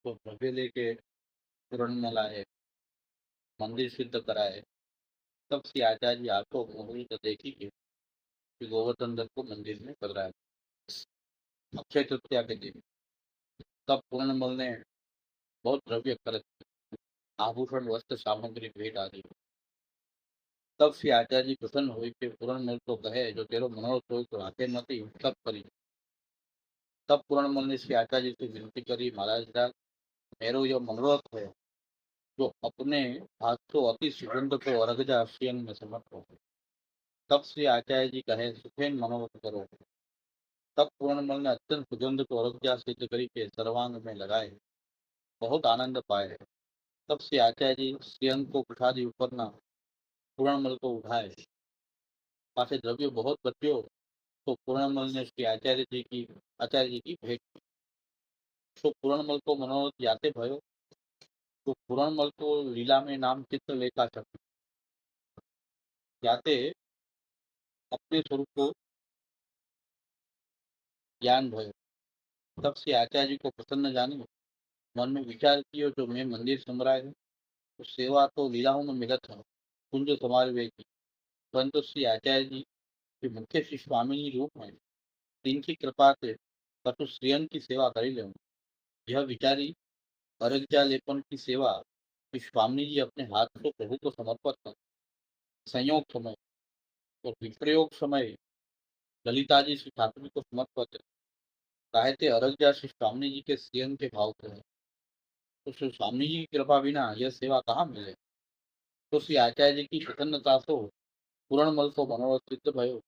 उसको द्रव्य लेके पूरण में लाए, मंदिर सिद्ध कराए। तब श्री आचार्य जी आपको मोहिनी तो देखी कि गोवर्धन दत्त को मंदिर में पधराया अक्षय तृतीया के दिन। तब पूर्णमल ने बहुत द्रव्य खर्च, आभूषण, वस्त्र, सामग्री, भेंट आदि। तब श्री आचार्य जी प्रसन्न हुए कि पूर्णमल तो कहे जो तेरो मनोरथ हो तो हाथे નથી तब करी। तब पूर्णमल ने श्री आचार्य जी से विनती करी, महाराज मेरो यह मनोरथ है जो अपने हाथों अति सुगंध को अर्घजा श्रीअंग में समर्पो। तब श्री आचार्य जी कहे सुखेन मनोरथ करो। तब पूर्णमल ने अत्यंत सुगंध को अर्घजा सिद्ध करी के सर्वांग में लगाए, बहुत आनंद पाए। तब श्री आचार्य जी श्रीअंग को प्रसादी उपरना पूर्णमल को उठाए, पासे द्रव्य बहुत बच्यो तो पूर्णमल ने श्री आचार्य जी की भेंट की। तो पूर्णमल को मनोरथ याते भयो तो पूर्णमल को लीला में नाम चित्र लेखा शक्ति याते अपने स्वरूप को ज्ञान भयो। तब श्री आचार्य जी को प्रसन्न जानी मन में विचार किया जो मैं मंदिर समराय हूँ तो सेवा तो लीलाओं में मिलत है कुंज समारोह की, परंतु श्री आचार्य जी के मुख्य श्री स्वामी रूप में इनकी कृपा से परंतु श्रीअंग की सेवा कर ले। यह विचारी अर्घ्या लेपन की सेवा कि स्वामी जी अपने हाथ से प्रभु को समर्पित कर संयोग समय और विप्रयोग समय ललिता जी श्री ठाकुर जी को समर्पित कहते अर्घ्या श्री स्वामी जी के श्रीअंग के भाव को है। तो श्री स्वामी जी की कृपा बिना यह सेवा कहाँ मिले। तो श्री आचार्य जी की प्रसन्नता से पूर्णमल को मनोरथ सिद्ध भयो।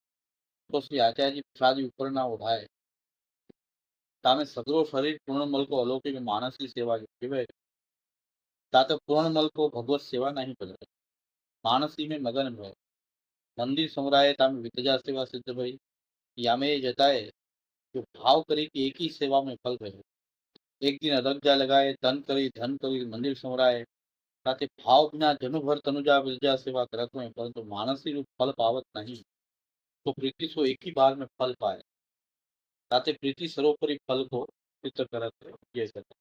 तो श्री आचार्य जी प्रसादी ऊपर ना उठाए तामे सगरो शरीर पूर्णमल को अलौकिक मानस की सेवा के ताते पूर्णमल को भगवत सेवा नहीं बदले मानसी में मगन भय मंदिर समुराय तामे वितजा सेवा सिद्ध भई। यामे जताए जो भाव करे कि एक ही सेवा में फल रहे। एक दिन अरगजा लगाए धन करी मंदिर समुराय ताते भाव बिना जनुभर तनुजा विरजा सेवा करत में परंतु मानसी रूप फल पावत नहीं। तो प्रीति सो एक ही बार में फल पाए ताते प्रीति सर्वोपरि फल को चित्र करत ये सकते।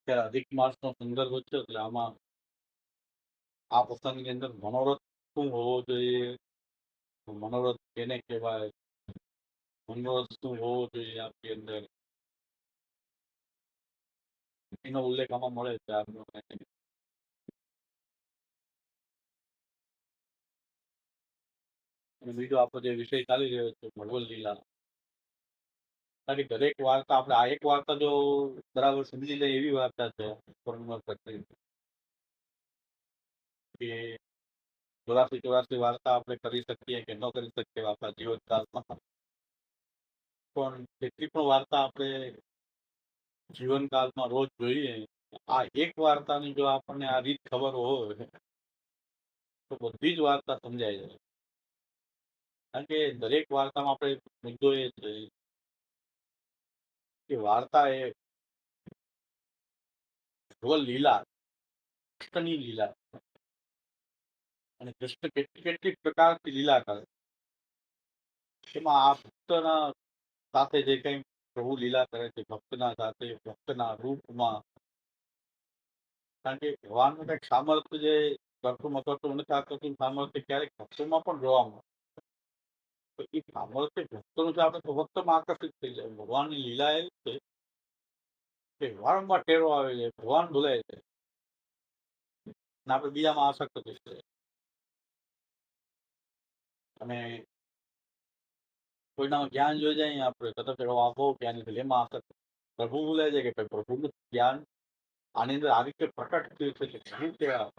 ત્યારે અધિક માસનો સંદર્ભ છે એટલે આમાં આ પ્રસંગની અંદર મનોરથ શું હોવો જોઈએ, મનોરથ કેને કહેવાય, મનોરથ શું હોવો જોઈએ આપની અંદર એનો ઉલ્લેખ આમાં મળે છે. અને બીજો આપણો જે વિષય ચાલી રહ્યો છે ભગવદ લીલા, કારણ કે દરેક વાર્તા આપણે આ એક વાર્તા જો બરાબર સમજી લે એવી વાર્તા છે કે 84 વાર્તા આપણે કરી શકીએ કે ન કરી શકીએ આપણા જીવનકાળમાં, પણ જેટલી પણ વાર્તા આપણે જીવનકાળમાં રોજ જોઈએ આ એક વાર્તાની જો આપણને આ રીત ખબર હોય તો બધી જ વાર્તા સમજાય જાય. કારણ કે દરેક વાર્તામાં આપણે મુદ્દો એ છે કે વાર્તા એ ભગવદ લીલા કૃષ્ણની લીલા અને કૃષ્ણ કેટલી કેટલી પ્રકારની લીલા કરે એમાં આ ભક્તના સાથે જે કંઈ પ્રભુ લીલા કરે છે ભક્તના સાથે ભક્તના રૂપમાં, કારણ કે ભગવાનનું કંઈક સામર્થ્ય જે કરતું અકરતું નથી આ કરતું સામર્થ્ય ક્યારેક ભક્તોમાં પણ જોવા મળે. તો એ સામર્થ્ય ભક્તોનું છે આપણે તો ભક્તમાં આકર્ષિત થઈ જાય. ભગવાનની લીલા એ છે કે વારંવાર ટેરો આવે છે ભગવાન બોલાય છે અને આપણે બીજામાં આસક્ત થઈ જાય. અને કોઈના જ્ઞાન જોઈ જાય આપણે સતત આપો જ્ઞાન એમાં આસક્ત પ્રભુ બોલાય છે કે પ્રભુનું જ્ઞાન આની અંદર આવી રીતે પ્રકટ થયું છે કે શું કેવા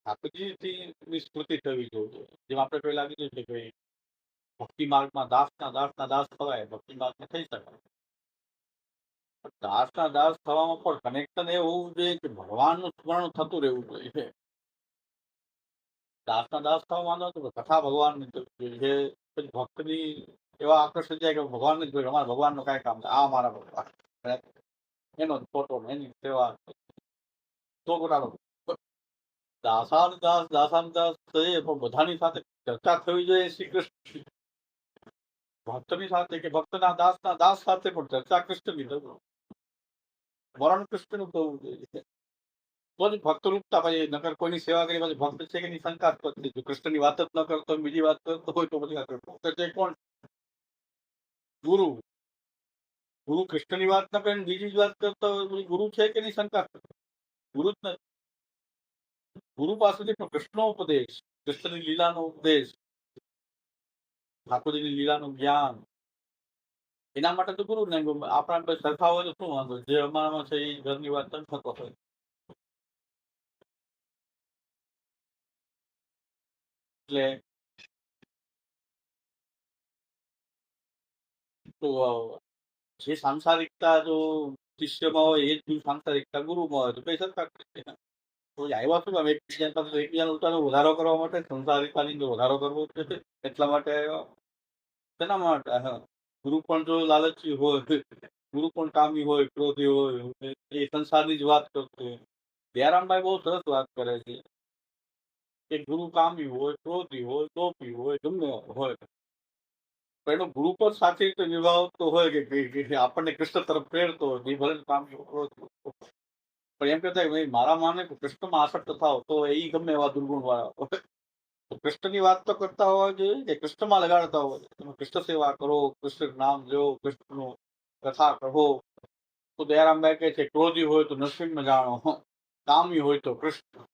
ઠાકોરજીની સ્મૃતિ થવી જોઈએ. જેમ આપણે પહેલા કીધું છે કે ભક્તિ માર્ગમાં દાસના દાસ થવાય, ભક્તિ માર્ગમાં થઈ શકાય. દાસના દાસ થવામાં પણ કનેક્શન એ હોવું જોઈએ કે ભગવાનનું સ્મરણ થતું રહેવું જોઈએ. દાસના દાસ થવા માંગો તો કથા ભગવાન જે ભક્તની એવા આકર્ષણ જાય કે ભગવાન જ અમારા ભગવાનનું કાંઈ કામ આ અમારા ભગવાન એનો ફોટો એની સેવા તો દાસાનુદાસ થઈએ પણ બધાની સાથે ચર્ચા થવી જોઈએ શ્રી કૃષ્ણ ભક્તની સાથે કે ભક્તના દાસ સાથે પણ ચર્ચા કૃષ્ણની થવું, વરણ કૃષ્ણનું થવું જોઈએ. તો જ ભક્ત રૂપતા પછી નકર કોઈની સેવા કરી પછી ભક્ત છે કે એની શંકાસ્પદ થઈ. જો કૃષ્ણની વાત જ ન કરતો હોય, બીજી વાત કરતો હોય તો પછી ભક્ત છે કોણ? ગુરુ. ગુરુ કૃષ્ણની વાત ન કરીને બીજી જ વાત કરતો હોય, ગુરુ છે કે એની શંકાસ્પદ. ગુરુ જ નથી. ગુરુ પાસેથી પણ કૃષ્ણનો ઉપદેશ, કૃષ્ણની લીલાનો ઉપદેશ, ઠાકોરજીની લીલાનું જ્ઞાન, એના માટે તો ગુરુ નહીં. આપણા સરખા હોય તો શું વાંધો? જે અમારામાં છે એ ઘરની વાત ન થતો હોય. એટલે તો જે સાંસારિકતા જો શિષ્યમાં હોય એ જ સાંસારિકતા ગુરુમાં હોય તો કઈ સરકાર તો આવ્યા શું એકબીજાનો ઉતારો વધારો કરવા માટે, સંસારિકતાની વધારો કરવો છે એટલા માટે આવ્યા. તેના માટે ગુરુ પણ જો લાલચી હોય, ગુરુ પણ કામી હોય, ક્રોધી હોય, એ સંસારની જ વાત કરતો હોય. દયારામભાઈ બહુ સરસ વાત કરે છે કે ગુરુ કામી હોય, ક્રોધી હોય, ટોપી હોય, ગમે હોય, એનો ગુરુ પણ સાચી રીતે નિભાવતો હોય કે આપણને કૃષ્ણ તરફ પ્રેરતો હોય, એ ભલે કામી હોય, પણ એમ કહેતા મારા માને કૃષ્ણમાં આસક્ત થાવ તો એ ગમે એવા દુર્ગુણ વાળા હોય. કૃષ્ણની વાત તો કરતા હોવા જોઈએ કે કૃષ્ણમાં લગાડતા હોય. તમે કૃષ્ણ સેવા કરો, કૃષ્ણ નામ લો, કૃષ્ણનું કથા કહો. તો દયારામભાઈ કહે છે ક્રોધી હોય તો નરસિંહ જાણો, કામી હોય તો કૃષ્ણ.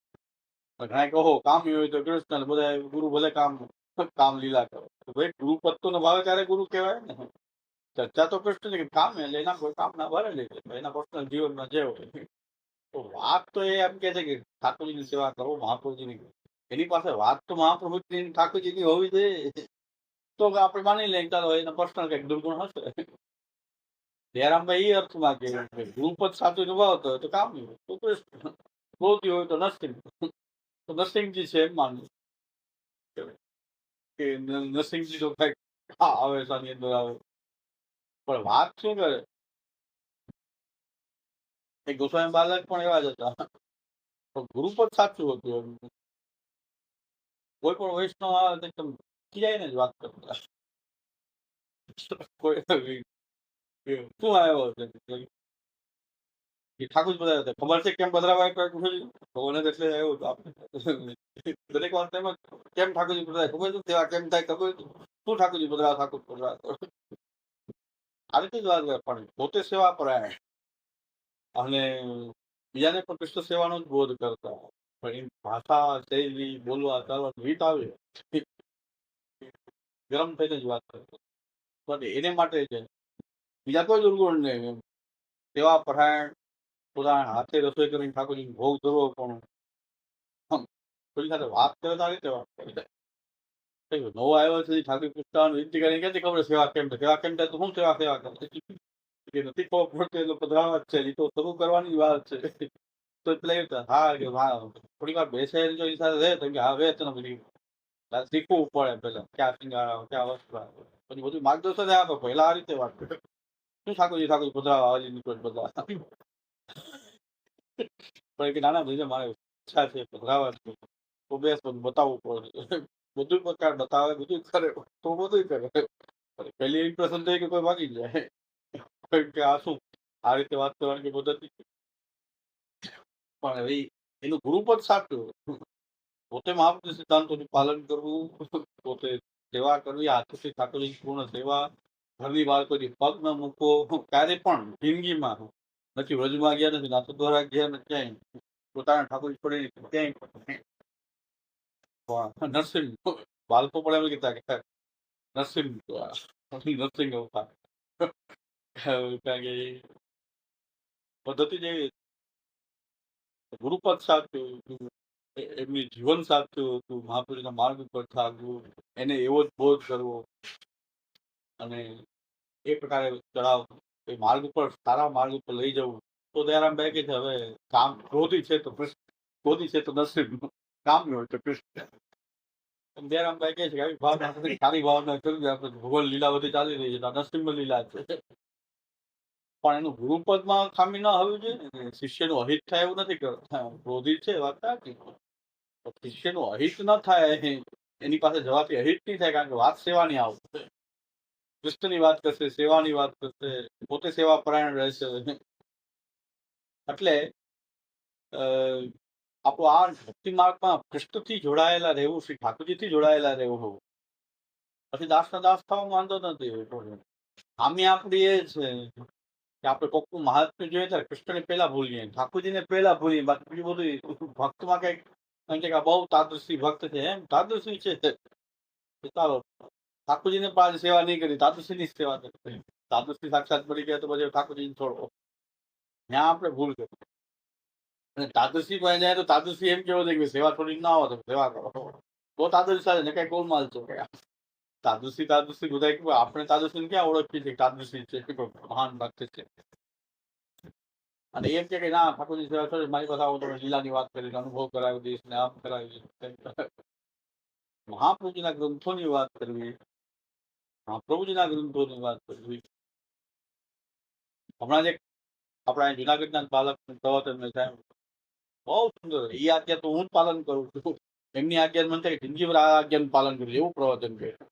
ઘણા કહો કામી હોય તો કૃષ્ણ, બધા ગુરુ ભલે કામ લીલા કરો. ભાઈ ગુરુ પત્તો નો ભાવે ત્યારે ગુરુ કહેવાય ને. ચર્ચા તો કૃષ્ણ છે કે કામ એટલે એના કોઈ કામના ભરે લે એના પર્સનલ જીવનમાં જે હોય. તો વાત તો એ એમ કે છે કે ઠાકોરજીની સેવા કરો, મહાપ્રભુજીની. એની પાસે વાત તો મહાપ્રભુજી ઠાકોરજીની હોવી જોઈએ તો આપણે માની લઈએ ચાલો એના પર્સનલ કઈક દુર્ગુણ હશે. દયારામભાઈ એ અર્થમાં કે ગ્રુપ જ સાચું નિભાવતો હોય તો કામ નહીં હોય તો કૃષ્ણ, ક્રોધી હોય તો નરસિંહ. તો નરસિંહજી છે એમ માનવું કે નરસિંહજી તો કઈક આવે સાની અંદર આવે. પણ વાત શું કરે એ ગોસ્વામી બાલક પણ એવા જ હતા. ગુરુ પણ સાચું હતું એમ. કોઈ પણ વૈષ્ણવ આવે તો એકદમ ખીજાઈને જ વાત કરતા. કોઈ શું આવ્યો છે ઠાકોર બધા હતા ખબર છે કેમ પધરાવા ભગવાન એટલે આવ્યો હતો આપણે દરેક વાત એમ કેમ ઠાકોરજી પધરાય ખબર છે તેવા કેમ થાય ખબર શું ઠાકોરજી પધરાવ ઠાકોર પધરાવ આ રીતે જ વાત કરે પણ પોતે સેવા પરાયણ અને બીજાને પણ કૃષ્ણ સેવાનો જ બોધ કરતા. પણ એની ભાષા શૈલી બોલવા ચાલવા રીત આવે ગરમ થઈને જ વાત કરતો. એને માટે છે બીજા કોઈ દુર્ગુણ નહીં. સેવા પરાયણ, પોતાના હાથે રસોઈ કરીને ઠાકોરજી ભોગ ધરવો પણ કોઈ સાથે વાત કરે તો આ રીતે વાત કરે. નવો આવ્યો છે ઠાકોર પૂછતા વિનંતી કરીને ક્યાંથી ખબર સેવા કેમ થાય તો શું સેવા કરે નથી ખબર પડતી એટલે પધરાવા જ છે એ તો શરૂ કરવાની વાત છે. તો પેલા હા કે થોડી વાર બેસે જો એની સાથે રહે તો હા વે તને બધી શીખવું પડે પેલા ક્યાં સિંગારા ક્યાં વસ્તુ પછી બધું માર્ગદર્શન આપે પહેલા આ રીતે વાત કરે શું ઠાકોરજી પધરાવા હાજી નીકળ બધા પણ કે નાના ભાઈ મારે ઈચ્છા છે પધરાવા તો બેસ બધું બતાવવું પડે બધું પ્રકાર બતાવે બધું કરે તો બધું કરે. પહેલી ઇમ્પ્રેશન થઈ કે કોઈ ભાગી જાય કે આ શું આ રીતે વાત કરવાની પદ્ધતિ. પણ હવે એનું ગુરુ પણ સાચું પોતે મહાપ્રભુ સિદ્ધાંતોનું પાલન કરવું, પોતે સેવા કરવી, હાથથી ઠાકોરજી પૂર્ણ સેવા, ઘરની બહાર કોઈ પગ ન મૂકવો ક્યારે પણ જિંદગીમાં નથી વ્રજમાં ગયા નથી નાતો દ્વારા ગયા નથી ક્યાંય પોતાના ઠાકોરજી છોડીને ક્યાંય નરસિંહ બાળકો પણ એમ કહેતા કે નરસિંહ નરસિંહ અવતાર કારણ કે પદ્ધતિ જેવી ગુરુપદ સાચું એમની જીવન સાચું હતું. મહાપુરુષના માર્ગ ઉપર ચાલવું, એને એવો જ બોધ કરવો અને એ પ્રકારે ચડાવ એ માર્ગ ઉપર સારા માર્ગ ઉપર લઈ જવું. તો દયારામભાઈ કે છે હવે કામ ક્રોધી છે તો કૃષ્ણ, ક્રોધી છે તો નરસિંહ, કામ હોય તો કૃષ્ણ. દયારામભાઈ કહે છે કે આવી ભાવના સારી ભાવના કરવી આપણે ભગવાન લીલા બધી ચાલી રહી છે નરસિંહ લીલા છે પણ એનું ગુરુપદમાં ખામી ના હોવી જોઈએ. શિષ્યનું અહિત થાય એવું નથી કરતા. ક્રોધી છે વાત સાચી શિષ્યનું અહિત ન થાય એની પાસે જવાથી અહિત નહીં થાય, કારણ કે વાત સેવાની આવશે. કૃષ્ણની વાત કરશે, સેવાની વાત કરશે, પોતે સેવા પરાયણ રહેશે. એટલે આપણો આ ભક્તિ માર્ગમાં કૃષ્ણથી જોડાયેલા રહેવું, શ્રી ઠાકોરજીથી જોડાયેલા રહેવું, પછી દાસના દાસ થવામાં વાંધો નથી. આમી આપણી એ છે કે આપણે કોકનું મહાત્મ્ય જોઈએ ત્યારે કૃષ્ણને પહેલા ભૂલીએ, ઠાકોરજીને પહેલા ભૂલીએ, બાકી બીજું બધું ભક્તમાં કઈક બહુ તાદૃશી ભક્ત છે, એમ તાદૃશી છે. ચાલો ઠાકોરજીને પણ સેવા નહીં કરી, તાદૃશીની સેવા કરી. તાદૃશી સાક્ષાત મળી ગયા તો પછી ઠાકોરજીને છોડો, ત્યાં આપણે ભૂલ કરી. અને તાદૃશી પાસે જાય તો તાદૃશી એમ કેવો છે કે સેવા થોડી ના આવો તો સેવા કરો, બહુ તાદૃશી સાથે ને કઈ ગોલમાલ છો. તાદૃશી બધા આપણે તાદૃશી ક્યાં ઓળખીએ છીએ તાદૃશી છે, મહાન ભક્ત છે. અને એમ કે ના ઠાકોરજી સેવા કરે, મારી પાસે આવો તો લીલાની વાત કરી, અનુભવ કરાવી દઈશ ને આમ કરાવી દઈશ. મહાપ્રભુજીના ગ્રંથોની વાત કરવી, મહાપ્રભુજીના ગ્રંથોની વાત કરવી. હમણાં જ આપણા જુનાગઢના બાલક પ્રવચન બહુ સુંદર, એ આજ્ઞા તો હું જ પાલન કરું છું, એમની આજ્ઞા મને થાય જિંદગી ભર આ આજ્ઞાનું પાલન કર્યું, એવું પ્રવચન કર્યું.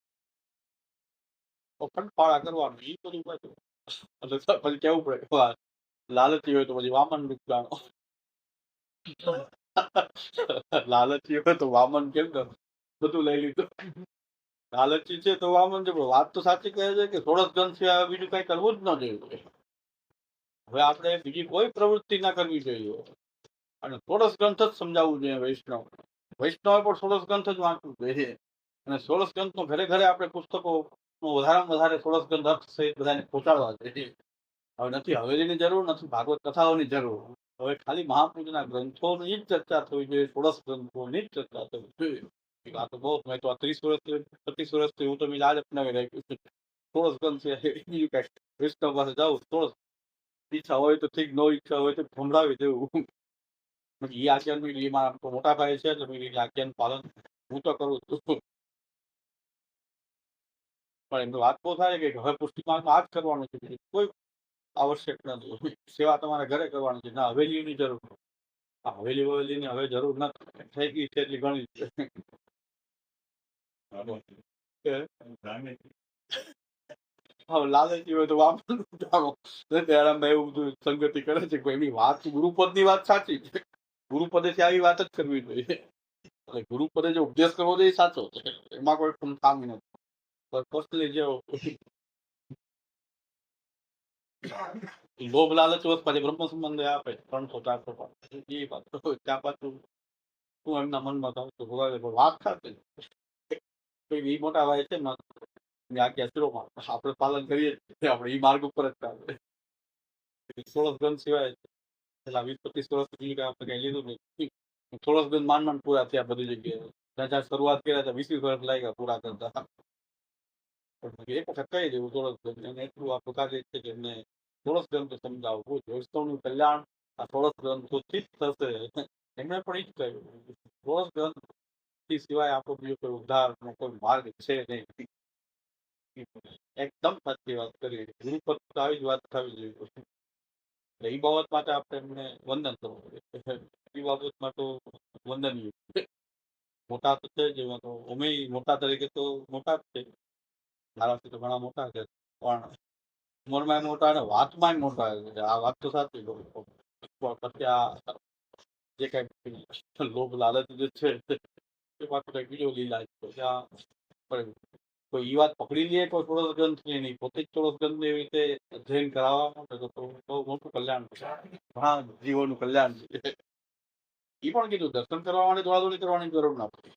કંઠપાળા કરવાનું એ બધું પછી કેવું પડે, લાલચી હોય તો પછી વામન રૂપ જાણો. લાલચી હોય તો વામન કેમ કરો, બધું લઈ લીધું. લાલચી છે તો વામન છે, પણ વાત તો સાચી કહે છે કે સોળસ ગ્રંથ સિવાય બીજું કઈ કરવું જ ન જોઈએ. હવે આપણે બીજી કોઈ પ્રવૃત્તિ ના કરવી જોઈએ, અને સોળસ ગ્રંથ જ સમજાવવું જોઈએ. વૈષ્ણવે પણ સોળસ ગ્રંથ જ વાંચવું જોઈએ, અને સોળસ ગ્રંથ નો ઘરે ઘરે આપણે પુસ્તકો વધારેમાં વધારે સોળસ ગ્રંથ અર્થ સહિત બધાને પહોંચાડવા જોઈએ. હવે નથી હવેલીની જરૂર, નથી ભાગવત કથાઓની જરૂર, હવે ખાલી મહાપુરુષના ગ્રંથોની જ ચર્ચા થવી જોઈએ, સોળસ ગ્રંથોની જ ચર્ચા થવી જોઈએ. આ તો બહુ, મેં તો આ 30 વર્ષથી 35 વર્ષથી હું તો મેં આજ અપનાવી રાખ્યું છે, સોળસ ગ્રંથ છે. બીજું કઈ વૈષ્ણવ પાસે જાઉં, સોળસ ઈચ્છા હોય તો ઠીક, નો ઈચ્છા હોય તો સંભળાવી દેવું. એ આજ્ઞાનું મારા મોટા ભાઈ છે એટલે આજ્ઞાનું પાલન હું તો કરું છું. પણ એમની વાત બહુ થાય કે હવે પુષ્ટિમાર્ગમાં આ જ કરવાનું છે, કોઈ આવશ્યક નથી. સેવા તમારે ઘરે કરવાની છે, ના હવેલીની જરૂર. હવેલીની હવે જરૂર નથી, થઈ ગઈ છે એટલી ઘણી છે. લાલચી હોય તો વાપરવાનું, એવું બધું સંગતિ કરે છે. એની વાત ગુરુપદની વાત સાચી છે, ગુરુપદેથી આવી વાત જ કરવી જોઈએ. ગુરુપદે જે ઉપદેશ કરવો જોઈએ એ સાચો છે, એમાં કોઈ ખામી નથી. પર્સનલી જે લોભ લાલચ પછી બ્રહ્મ સંબંધ આપે 300-400, એ વાત ત્યાં પાછું હું એમના મનમાં થાવ તો વાત ખાતે એ મોટા ભાઈ છે ને આજ્ઞા શિરોમાં આપણે પાલન કરીએ, આપણે એ માર્ગ ઉપર જ ચાલે. સોળસ ગ્રંથ સિવાય છેલ્લા 20-25 વર્ષ સુધી આપણે કઈ લીધું નહીં. સોળસ ગ્રંથ માંડ પૂરા થયા બધી જગ્યાએ, જ્યાં શરૂઆત કર્યા હતા 20 વર્ષ લાગ્યા પૂરા કરતા. એક વખત કહી દેવું સોળસ ગ્રંથ, એને એટલું આપણું કાર્ય છે કે એમને સોળસ ગ્રંથ સમજાવવું, વૈષ્ણવનું કલ્યાણ આ સોળસ ગ્રંથોથી જ થશે. એમણે પણ એ જ કહ્યું, સોળસ ગ્રંથ સિવાય આપણો બીજો કોઈ ઉદ્ધારનો કોઈ માર્ગ છે નહીં. એકદમ સાચી વાત કરી, ગુરુપદ આવી જ વાત થવી જોઈએ. એ બાબત માટે આપણે એમને વંદન કરવું જોઈએ. એ બાબતમાં તો વંદનીય મોટા તો છે, જેમાં તો અમે મોટા તરીકે તો મોટા જ છે, મારાથી તો ઘણા મોટા છે, પણ ઉંમરમાં મોટા અને વાતમાં મોટા છે. આ વાત તો સાચી. પછી આ જે કઈ લોભ લાલચ જે છે એ પાછું કઈ બીજો લીલા છે. ત્યાં કોઈ એ વાત પકડી લે કોઈ સોળસ ગ્રંથ નહીં, પોતે જ સોળસ ગ્રંથ એવી રીતે અધ્યયન કરાવવા માટે તો બહુ મોટું કલ્યાણ છે, ઘણા જીવોનું કલ્યાણ છે. એ પણ કીધું દર્શન કરવા માટે દોડાદોડી કરવાની જરૂર ના પડે,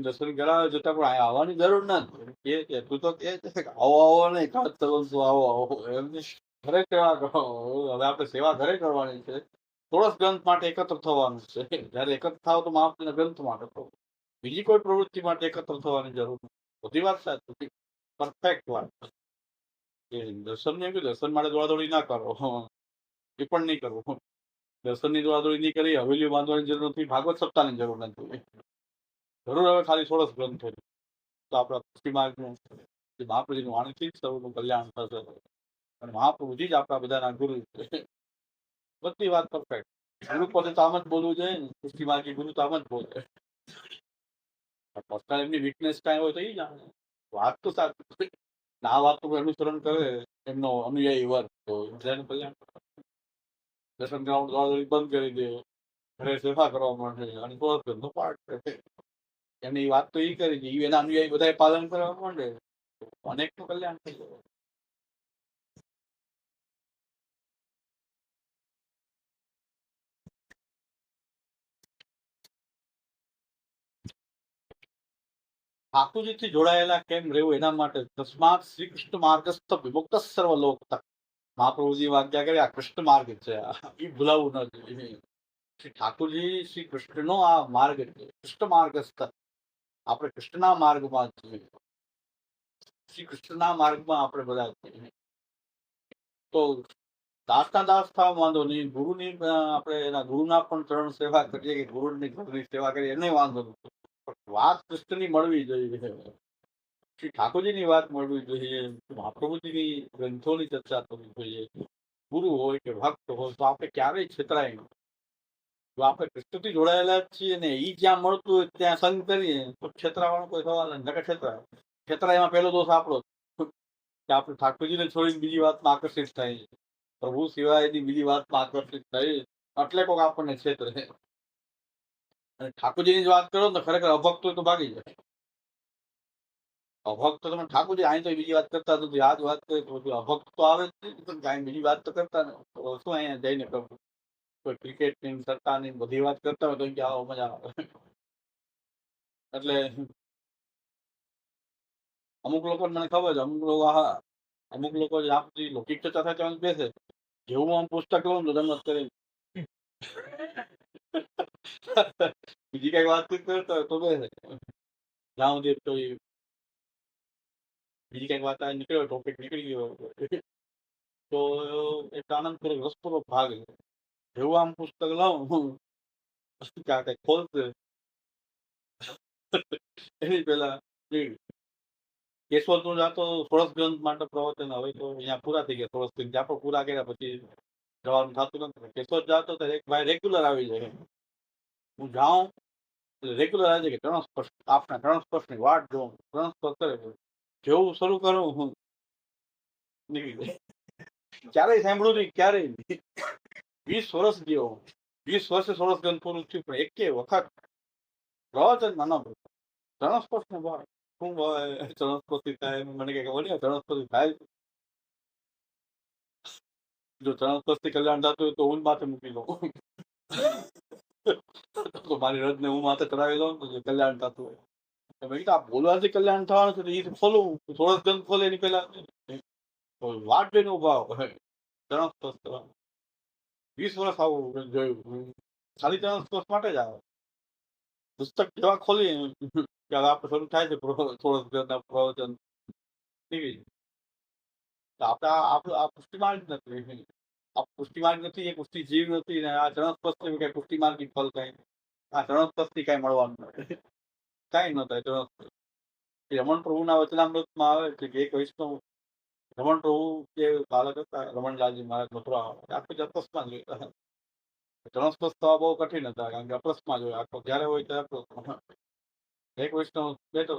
દર્શન કરાવે જતા પણ આવવાની જરૂર નથી. તું તો કે આવો આવો નહીં, આવો આવો એમને ઘરે સેવા કરો. હવે આપણે સેવા ઘરે કરવાની છે, સોળસ ગ્રંથ માટે એકત્ર થવાનું છે. જયારે એકત્ર થાવ તો મહાપ્રભુના ગ્રંથ માટે થવું, બીજી કોઈ પ્રવૃત્તિ માટે એકત્ર થવાની જરૂર નથી. બધી વાત સાચી, પરફેક્ટ વાત. દર્શન ને દર્શન માટે દોડાદોડી ના કરો, એ પણ નહીં કરવું. દર્શનની દોડાદોડી નહીં કરી, હવેલી બાંધવાની જરૂર નથી, ભાગવત સપ્તાહની જરૂર નથી. જરૂર હવે ખાલી સોળસ ગ્રંથો તો આપણા ભક્તિમાર્ગનું મહાપ્રભુજીનું વાણીથી જ સૌનું કલ્યાણ થશે, અને મહાપ્રભુજી જ આપણા બધાના ગુરુ છે. બધી વાત પરફેક્ટ. ગુરુ પદે તો આમ જ બોલવું જોઈએ ને, ભક્તિમાર્ગી ગુરુ તો આમ જ બોલે. પર્સનલ એમની વીકનેસ કાંઈ હોય તો એ જાણે. વાત તો સાચી. આ વાત તો અનુસરણ કરે એમનો અનુયાયી વર્ગ તો બધાનું કલ્યાણ. લેસન ગ્રાઉન્ડ દોડાદોડી બંધ કરી દે, ઘરે સેવા કરવા માંડે અને ધંધો પાઠ કરે. એમની વાત તો એ કરી છે એના અનુયાયી બધા પાલન કરવા માંડે, અનેકનું કલ્યાણ થઈ જાય. ઠાકોરજીથી જોડાયેલા કેમ રહેવું એના માટે તસ્માત શ્રી કૃષ્ણ માર્ગસ્થ વિમુક્ત સર્વ લોક તક. મહાપ્રભુજી આજ્ઞા કરી આ કૃષ્ણ માર્ગ છે, એ ભૂલાવવું ન જોઈએ. શ્રી ઠાકોરજી શ્રી કૃષ્ણનો આ માર્ગ છે, કૃષ્ણ માર્ગસ્થ. આપણે કૃષ્ણના માર્ગમાં છીએ, શ્રી કૃષ્ણના માર્ગમાં આપણે બધા છીએ. તો દાસના દાસ થવા વાંધો નહીં, ગુરુની આપણે એના ગુરુના પણ ચરણ સેવા કરીએ કે ગુરુની સેવા કરીએ એને વાંધો નથી. વાત કૃષ્ણની મળવી જોઈએ, શ્રી ઠાકોરજીની વાત મળવી જોઈએ, મહાપ્રભુજીની ગ્રંથોની ચર્ચા કરવી જોઈએ. ગુરુ હોય કે ભક્ત હોય તો આપણે ક્યારેય છેતરાય નહીં. જો આપણે કૃષ્ણથી જોડાયેલા જ છીએ ને એ જ્યાં મળતું હોય ત્યાં સંગ કરીએ તો છેતરાવાનો કોઈ સવાલ નથી. છેતરાયમાં પહેલો દોષ આપણો કે આપણે ઠાકોરજીને છોડીને બીજી વાતમાં આકર્ષિત થાય, પ્રભુ સિવાયની બીજી વાતમાં આકર્ષિત થાય એટલે કોઈક આપણને છેતરે. અને ઠાકોરજીની જ વાત કરો ને ખરેખર અભક્ત હોય તો ભાગી જાય. અભક્ત તો તમે ઠાકોરજી અહીં તો બીજી વાત કરતા નથી, આ જ વાત કરી તો અભક્ત તો આવે જ નહીં, કાંઈ બીજી વાત તો કરતા ને શું અહીંયા જઈને કરવું. કોઈ ક્રિકેટની સટ્ટાની બધી વાત કરતા હોય તો કે આવો મજા આવે. એટલે અમુક લોકો મને ખબર છે, અમુક લોકો જે આપણી લૌકિક ચર્ચા થાય ત્યાં બેસે, જેવું આમ પુસ્તક લઉં તો રમત કરી બીજી કઈ વાત કરતા હોય તો બેસે. જ્યાં સુધી તો બીજી કઈક વાત નીકળ્યો ટોપિક નીકળી ગયો તો એક આનંદપૂર્વક રસપૂર્વક ભાગ લે. જેવું આમ પુસ્તક લઉં ક્યાં કઈ ખોલશે એની પેલા કેશોદ નું જાતો સોળસ ગ્રંથ માટે પ્રવચન, હવે તો અહીંયા પૂરા થઈ ગયા. સોળસ ગ્રંથ ત્યાં પણ પૂરા કર્યા પછી જવાનું થતું નથી. કેશોદ જાતો ત્યારે એક ભાઈ રેગ્યુલર આવી જાય, હું જાઉં એટલે રેગ્યુલર આવી જાય કે ત્રણ આપણા ત્રણ ની વાટ જોઉં, ત્રણ કરે જેવું શરૂ કરું હું નીકળી જાય. ક્યારેય સાંભળ્યું નહીં, ક્યારેય નહીં. 20 વર્ષ ગયો, 20 વર્ષે સોળસ ગ્રંથ પૂરું થયું પણ એકે વખત પ્રવચનમાં ન બોલ. ત્રણ ને વાત શું ભાઈ ચણસ્પતિ થાય મને કઈ ખબર નહીં. ચણસ્પતિ થાય જો ચણસ્પતિ કલ્યાણ થતું હોય તો હું માથે મૂકી દઉં તો મારી રથ ને હું માથે ચડાવી દઉં તો કલ્યાણ થતું હોય. મેં કીધું આ બોલવાથી કલ્યાણ થવાનું છે એ ખોલવું, સોળસ ગ્રંથ ખોલે એની પેલા વાટ જોઈને ઉભા ચણસ્પત 20 વર્ષ આવું જોયું, ખાલી ચણસ્પત માટે જ આવે. પુસ્તક જેવા ખોલી ત્યારે આપણે શરૂ થાય છે સોળસ ગ્રંથના પ્રવચન નીકળી. આપણે આપણું આ પુષ્ટિમાર્ગ નથી, આ પુષ્ટિમાર્ગ નથી, એ પુષ્ટિ જીવ નથી ને આ ચણસ્પસ્ત કઈ પુષ્ટિમાર્ગી ફલ કઈ, આ ચણસ્પસ્તી કઈ મળવાનું નથી, કઈ ન થાય. ચણસ્પસ્ત રમણ પ્રભુના વચનામૃતમાં આવે છે કે એક વૈષ્ણવ રમણ પ્રભુ જે બાળક હતા રમણલાલજી મહારાજ મથુરા આખું અપસ્માં જોયું. ચણસ્પસ્ત થવા બહુ કઠિન હતા કારણ કે અપસ્માં જોયું આખો જયારે હોય ત્યારે. એક વૈષ્ણવ બેઠો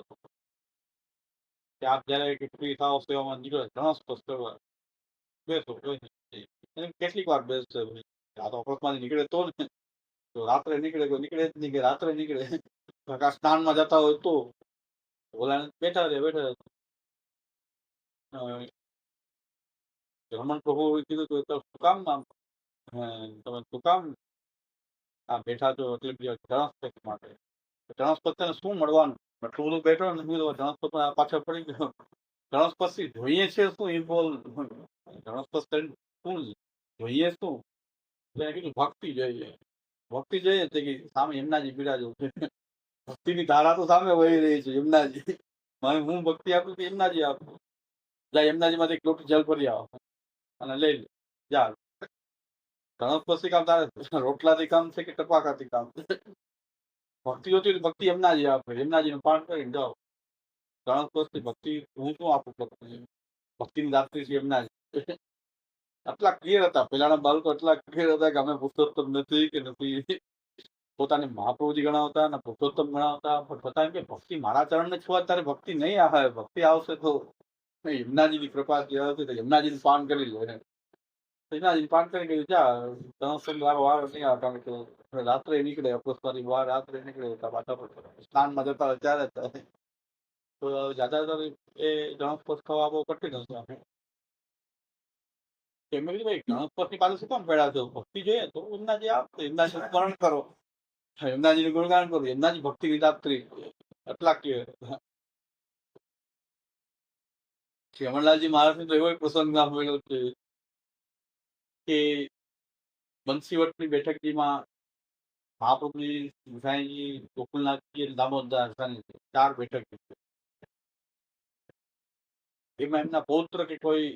કે આપ જયારે ફ્રી થાવ સેવામાં નીકળે ચણસ્પસ્ત કરવા બેસો, કેટલીક વાર બેસશે આ તો અપસ્માંથી નીકળે તો ને, તો રાત્રે નીકળે તો નીકળે જ નહીં કે રાત્રે નીકળે સ્નાનમાં જતા હોય તો ઓલા બેઠા રહે રમણ પ્રભુ કીધું તો શું કામ તમે શું કામ આ બેઠા છો, એટલે ચણસ્પત માટે. ચણસ્પત શું મળવાનું એટલું બધું બેઠો ને ચણસ્પત પાછળ પડી ગયો. ચણસ્પત જોઈએ છે શું ઇન્વોલ્વ, ચણસ્પત શું જોઈએ શું કીધું ભક્તિ જોઈએ. ભક્તિ જોઈએ છે કે સામે એમનાજી બિરાજો છે, ભક્તિની ધારા તો સામે વહી રહી છે એમનાજી. હું ભક્તિ આપું કે એમનાજી આપું, જાય એમનાજી માંથી એક લોટી જલ ભરી આવો અને લઈ લે જા. ચણસ્પતિ કામ તારે રોટલાથી કામ છે કે ટપાકાથી કામ છે. ભક્તિ હોતી ભક્તિ એમનાજી આપે, એમનાજી નું પાઠ કરીને જાઓ. ચણસ્પતિ ભક્તિ હું શું આપું, ભક્તિની દાત્રી છે એમનાજી. આટલા ક્લિયર હતા પેલાના બાળકો, એટલા ક્લિયર હતા કે અમે પુરુષોત્તમ નથી કે નથી. પોતાને મહાપ્રભુજી ગણાવતા અને પુરુષોત્તમ ગણાવતા, પણ છતાં એમ કે ભક્તિ મારા ચરણને છુआ તારે ભક્તિ નહીં આવે, ભક્તિ આવશે તો યમુનાજીની કૃપાથી આવશે તો યમુનાજીનું પાન કરી લે. યમુનાજીનું પાન કરી ગયું જા તણસ્તર વાર નહીં આવે, કારણ કે રાત્રે નીકળે અપસ્મારી વાર રાત્રે નીકળે પાછા સ્નાનમાં જતા હોય ત્યારે તો જાતા એ જણસ્પર્શ ખાવા બહુ કઠિન હશે. એમ કીધું ભાઈ ગણસ્પર્શની પાસે શું કામ પડ્યા છો, ભક્તિ જોઈએ તો યમુનાજી આપશે, યમુનાજીનું સ્મરણ કરો, યમુનાજીનું ગુણગાન કરો, યમુનાજી ભક્તિની દાત્રી એટલા કે રમણલાલજી મહારાજને તો એવો પ્રસંગ સાંભળેલો છે કે બંસીવટની બેઠકજીમાં મહાપ્રભુજી, ગુસાઈજી, ગોકુલનાથજી અને દામોદર ચાર બેઠક છે. એમાં એમના પૌત્ર કે કોઈ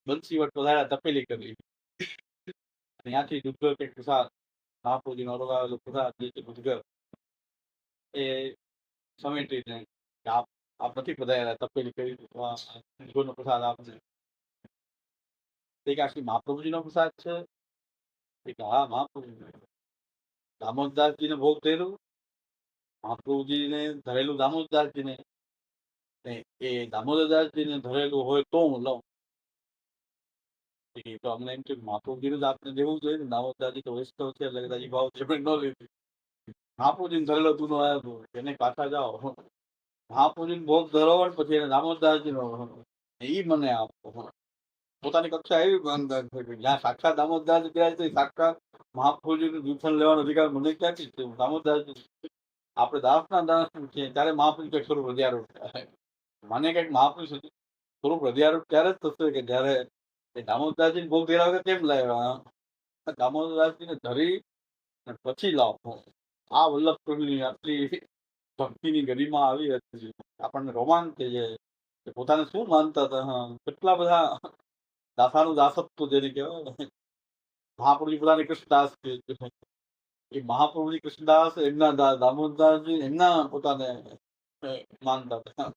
બંસીવટ વધારે તપેલી કરી, ત્યાંથી દુર્ગર કે પ્રસાદ મહાપ્રભુજીનો અલગાવેલો પ્રસાદ જે છે દુર્ગર એ સમેટીને આપ નથી પધાર્યા, તપેલી કરી દુર્ગરનો પ્રસાદ આપને. કે આખી મહાપ્રભુજીનો પ્રસાદ છે? હા મહાપ્રભુ. દામોદરદાસજીને ભોગ ધરેલું, મહાપ્રભુજીને ધરેલું દામોદરદાસજીને, એ દામોદરદાસજીને ધરેલું હોય તો હું લઉં. તો અમને એમ કે મહાપ્રભુજીનું જ આપને દેવું જોઈએ ને, દામોદરદાસજી તો વૈષ્ણવ છે એટલે કદાચ ભાવ છે ન લીધી. મહાપ્રભુજીને ધરેલો તું નો આવ્યો એને પાછા જાઓ, મહાપ્રભુજીને ભોગ ધરો પછી એને દામોદરદાસજીનો એ મને આપો. પોતાની કક્ષા એવી બંધ જ્યાં સાક્ષાત દામોદરદાસજી કહેવાય તો સાક્ષાત મહાપ્રભુજીનું જૂઠણ લેવાનો અધિકાર મને ક્યાંથી છે? દામોદરદાસજી આપણે દાસના દાસ છીએ ત્યારે મહાપ્રભુ કંઈક સ્વરૂપ હૃદયારૂઢ થાય. મને કંઈક મહાપ્રભુ સ્વરૂપ હૃદયારૂઢ ત્યારે જ થશે કે જયારે દામોદરદાસજીને ભોગ ધર્યા વગર કેમ લાવ્યા? દામોદરદાસજીને ધરી પછી લાવો. આ વલ્લભપ્રભુની આટલી ભક્તિની ગરિમા આવી હતી, આપણને રોમાંચ થઈ જાય કે પોતાને શું માનતા હતા. કેટલા બધા દાસાનું દાસત્વ જેને કહેવાય, મહાપ્રભુ પોતાને કૃષ્ણદાસ કે એ મહાપ્રભુજી કૃષ્ણદાસ એમના દામોદરદાસજી એમના પોતાને માનતા હતા.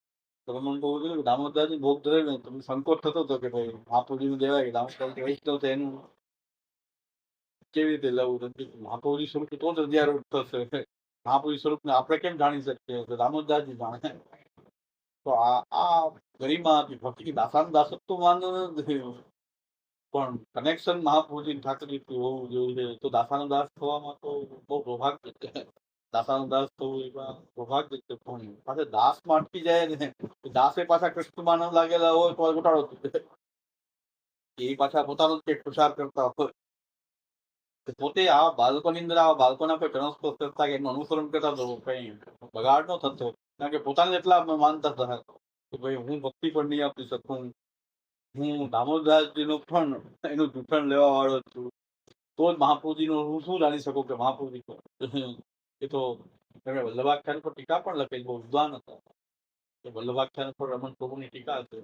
રમણ પ્રભુ કીધું કે દામોદરદાસજી ભોગ ધરે ને તમને સંકોચ થતો હતો કે ભાઈ મહાપ્રભુજીનું દેવાય કે દામોદરદાસજી વૈષ્ણવ છે એનું કેવી રીતે લેવું? મહાપ્રભુજી સ્વરૂપ તો જ હૃદયારૂઢ થશે. મહાપ્રભુ સ્વરૂપને આપણે કેમ જાણી શકીએ? દામોદરદાસજી જાણે. તો આ ગરિમા હતી ભક્તિ. દાસાનું દાસત્વ માનવું નથી, પણ કનેક્શન મહાપ્રભુજી ઠાકરજી હોવું જોઈએ. તો દાસાનો દાસ થવામાં તો બહુ સૌભાગ્ય છે. દાસાનો દાસ થવું એમાં સૌભાગ્ય છે. પણ પાછા દાસમાં અટકી જાય ને, દાસે પાછા કૃષ્ણમાં ન લાગેલા હોય તો ઘોટાળો એ પાછા પોતાનો જ પ્રચાર કરતા હોય. પોતે આવા બાળકોની અંદર આવા બાળકોના કોઈ ટ્રાન્સપોઝ કરતા કે એનું અનુસરણ કરતા તો કઈ બગાડ ન થતો, કારણ કે પોતાને એટલા માનતા હતા કે ભાઈ હું ભક્તિ પણ નહીં આપી શકું, હું દામોદરદાસજીનો પણ એનું જૂઠણ લેવા વાળો છું, તો જ મહાપ્રભુજીનો હું શું જાણી શકું કે મહાપ્રભુજી એ તો એમણે વલ્લભાખ્યાન પર ટીકા પણ લખેલી, બહુ વિદ્વાન હતા. એ વલ્લભાખ્યાન પર રમણ પ્રભુની ટીકા છે,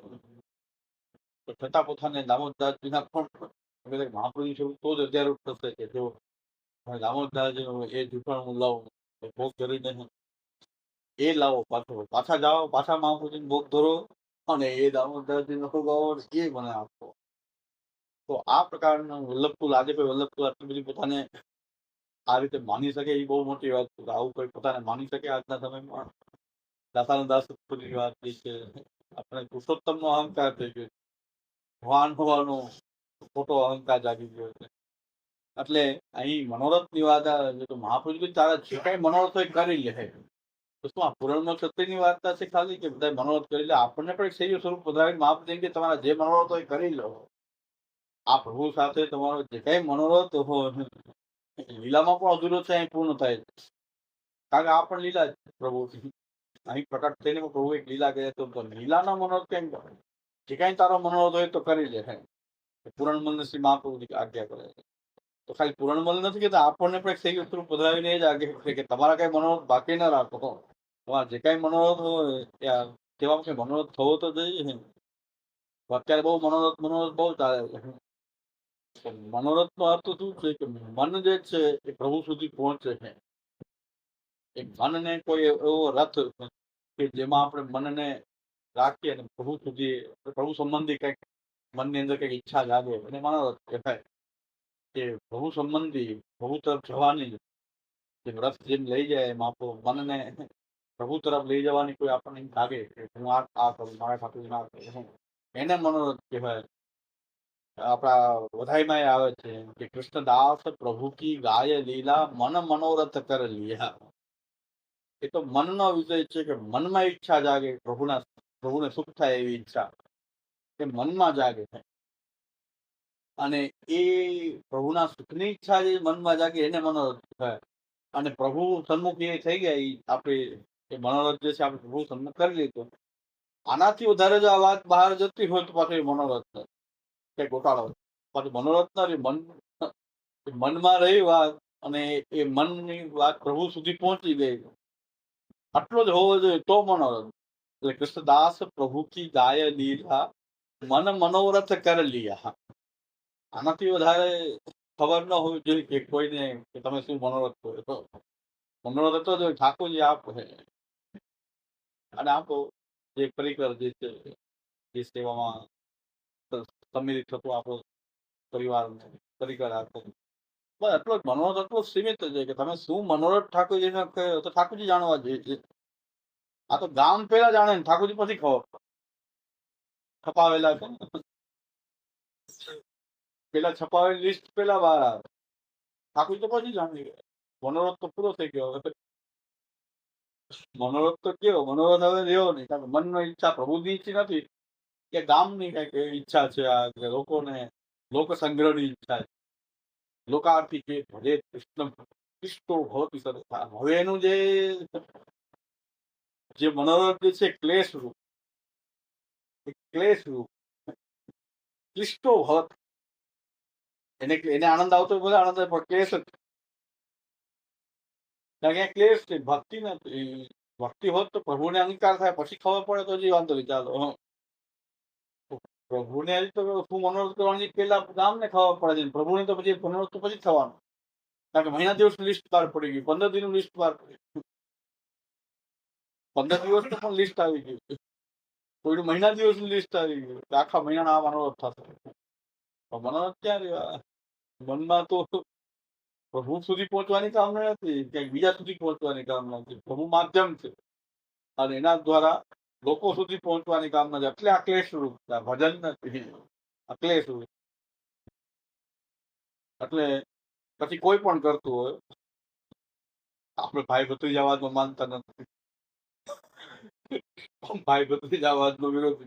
છતાં પોતાને દામોદરદાસજીના પણ મહાપ્રભુ સ્વરૂપ તો જ હજારૂઢ થશે કે જો દામોદરદાસજીનો એ જૂઠણ હું લાવું, ભોગ ધરીને એ લાવો, પાછા જાઓ, પાછા મહાપ્રભુજીને ભોગ ધરો અને એ દામોદરદાસજીનો ગાવો એ મને આપો. તો આ પ્રકારનું વલ્લભકુલ, આજે કોઈ વલ્લભકુલ આટલી બધી પોતાને આ રીતે માની શકે એ બહુ મોટી વાત છે. આવું કોઈ પોતાને માની શકે આજના સમયમાં? દાસાનો દાસત્વની વાત જે છે, આપણે પુરુષોત્તમનો અહંકાર થઈ ગયો, ભગવાન હોવાનો ખોટો અહંકાર જાગી ગયો છે. એટલે અહીં મનોરથની વાત આવે તો મહાપ્રભુ તારા જે કઈ મનોરથ હોય કરી લે. તો શું આ પુરાણમાં ક્ષત્રિયની વાર્તા છે ખાલી કે બધા મનોરથ કરી લે? આપણને પણ એક સહી સ્વરૂપ પધરાવી મહાપ્રભુ કે તમારા જે મનોરથ હોય કરી લો. આ પ્રભુ સાથે તમારો જે કઈ મનોરથ હોય લીલામાં પણ અધૂરો છે અહીં પૂર્ણ થાય છે, કારણ કે આ પણ લીલા જ પ્રભુ અહીં પ્રકટ થઈને પ્રભુ એક લીલા કહે તો લીલાનો મનોરથ કેમ કરે? જે કઈ તારો મનોરથ હોય તો કરી લે. પુરાણ મલને શ્રી મહાપ્રભુજી આજ્ઞા કરે છે. તો ખાલી પુરાણ મલ નથી કેતા, આપણને પણ એક સહી સ્વરૂપ પધરાવીને જ આજ્ઞા કરે કે તમારા કઈ મનોરથ બાકી ના રાખો, તમારા જે કઈ મનોરથ હોય તેમાં કઈ મનોરથ થવો તો જોઈએ ને. અત્યારે બહુ મનોરથ બહુ ચાલે છે. મનોરથ નો અર્થ શું છે કે મન જે છે એ પ્રભુ સુધી પહોંચે છે. એક મનને કોઈ એવો રથ કે જેમાં આપણે મનને રાખીએ અને પ્રભુ સુધી, પ્રભુ સંબંધી કંઈક મનની અંદર કંઈક ઈચ્છા જાગે અને મનોરથ કહેવાય કે પ્રભુ સંબંધી, પ્રભુ તરફ જવાની રસ જેમ લઈ જાય એમ આપણું મનને પ્રભુ તરફ લઈ જવાની કોઈ આપણને એમ લાગે કે હું આ કરું, મારા ઠાકોરજી આ કરું, એને મનોરથ કહેવાય. આપણા વધાઈમાં આવે છે કે કૃષ્ણદાસ પ્રભુ કી ગાય લીલા મન મનોરથ કર લીયા. એ તો મનનો વિષય છે કે મનમાં ઈચ્છા જાગે, પ્રભુને સુખ થાય એવી ઈચ્છા એ મનમાં જાગે છે. અને એ પ્રભુના સુખની ઈચ્છા જે મનમાં જાગે એને મનોરથ કહેવાય. અને પ્રભુ સન્મુખ એ થઈ ગયા આપણે એ મનોરથ જે છે આપણે પ્રભુ સન્મુખ કરી લીધો. આનાથી વધારે જો આ વાત બહાર જતી હોય તો પાછું એ મનોરથ કે ગોટાળો. પાછું મનોરથ ના મન મનમાં રહી વાત અને એ મનની વાત પ્રભુ સુધી પહોંચી ગઈ, આટલો જ હોવો જોઈએ તો મનોરથ. એટલે કૃષ્ણદાસ પ્રભુ કી ગાય લીલા મન મનોરથ કર લીયા. આનાથી વધારે ખબર ન હોવી જોઈએ કે કોઈને કે તમે શું મનોરથ કરો. મનોરથ તો જો ઠાકોરજી આપ છે. અને આપ જે પરિકર જે છે જે સેવામાં સમિલિત થતો આપણો પરિવાર પરિકર આપો બસ એટલો જ મનોરથ એટલો સીમિત છે કે તમે શું મનોરથ ઠાકોરજીને કહ્યો તો ઠાકોરજી જાણવા જોઈએ. આ તો ગામ પેલા જાણે ને ઠાકોરજી પછી ખબર છપાવેલા છે પેલા છપાવેલી લિસ્ટ પેલા બહાર આવે, ઠાકોરજી તો પછી જાણી ગયા. મનોરથ તો પૂરો થઈ ગયો. મનોરથ તો કેવો મનોરથ હવે રહ્યો નહીં, કારણ કે મનની ઈચ્છા પ્રભુની ઈચ્છા નથી કે ગામની કઈક ઈચ્છા છે, આ કે લોકોને લોક સંગ્રહની ઈચ્છા છે, લોકાર્થી કે ભજે કૃષ્ણ કૃષ્ણો ભવતી સદા. હવે એનું જે મનોરથ જે છે ક્લેશ રૂપ ક્લિષ્ટો ભવત. એને આનંદ આવતો બધો આનંદ પણ ક્લેશ જ. કારણ કે ક્લેશ છે, ભક્તિ નથી. ભક્તિ હોત તો પ્રભુને અંગીકાર થાય પછી ખબર પડે તો જે વાંધો નહીં, ચાલો. પ્રભુને તો શું મનોરથ કરવાની પેલા ગામને ખબર પડે છે, પ્રભુને તો પછી મનોરથ તો પછી થવાનું. કારણ કે મહિના દિવસની લિસ્ટ બહાર પડી ગઈ, 15 દિનનું લિસ્ટ બહાર પડી ગયું, 15 દિવસનું પણ લિસ્ટ આવી ગયું, કોઈનું મહિના દિવસનું લિસ્ટ આવી ગયું, આખા મહિનાના આ મનોરથ થશે. મનોરથ ક્યાં રહ્યા? મનમાં તો પ્રભુ સુધી પહોંચવાની કામના નથી, ક્યાંક બીજા સુધી પહોંચવાની કામના નથી. પ્રભુ માધ્યમ છે અને એના દ્વારા લોકો સુધી પહોંચવાની કામના છે. એટલે અક્લેશ રૂપ ભજન નથી, અક્લેશ રૂપ. એટલે પછી કોઈ પણ કરતું હોય, આપણે ભાઈ ભત્રીજાવાદમાં માનતા નથી, ભાઈ ભત્રીજાવાદનો વિરોધ.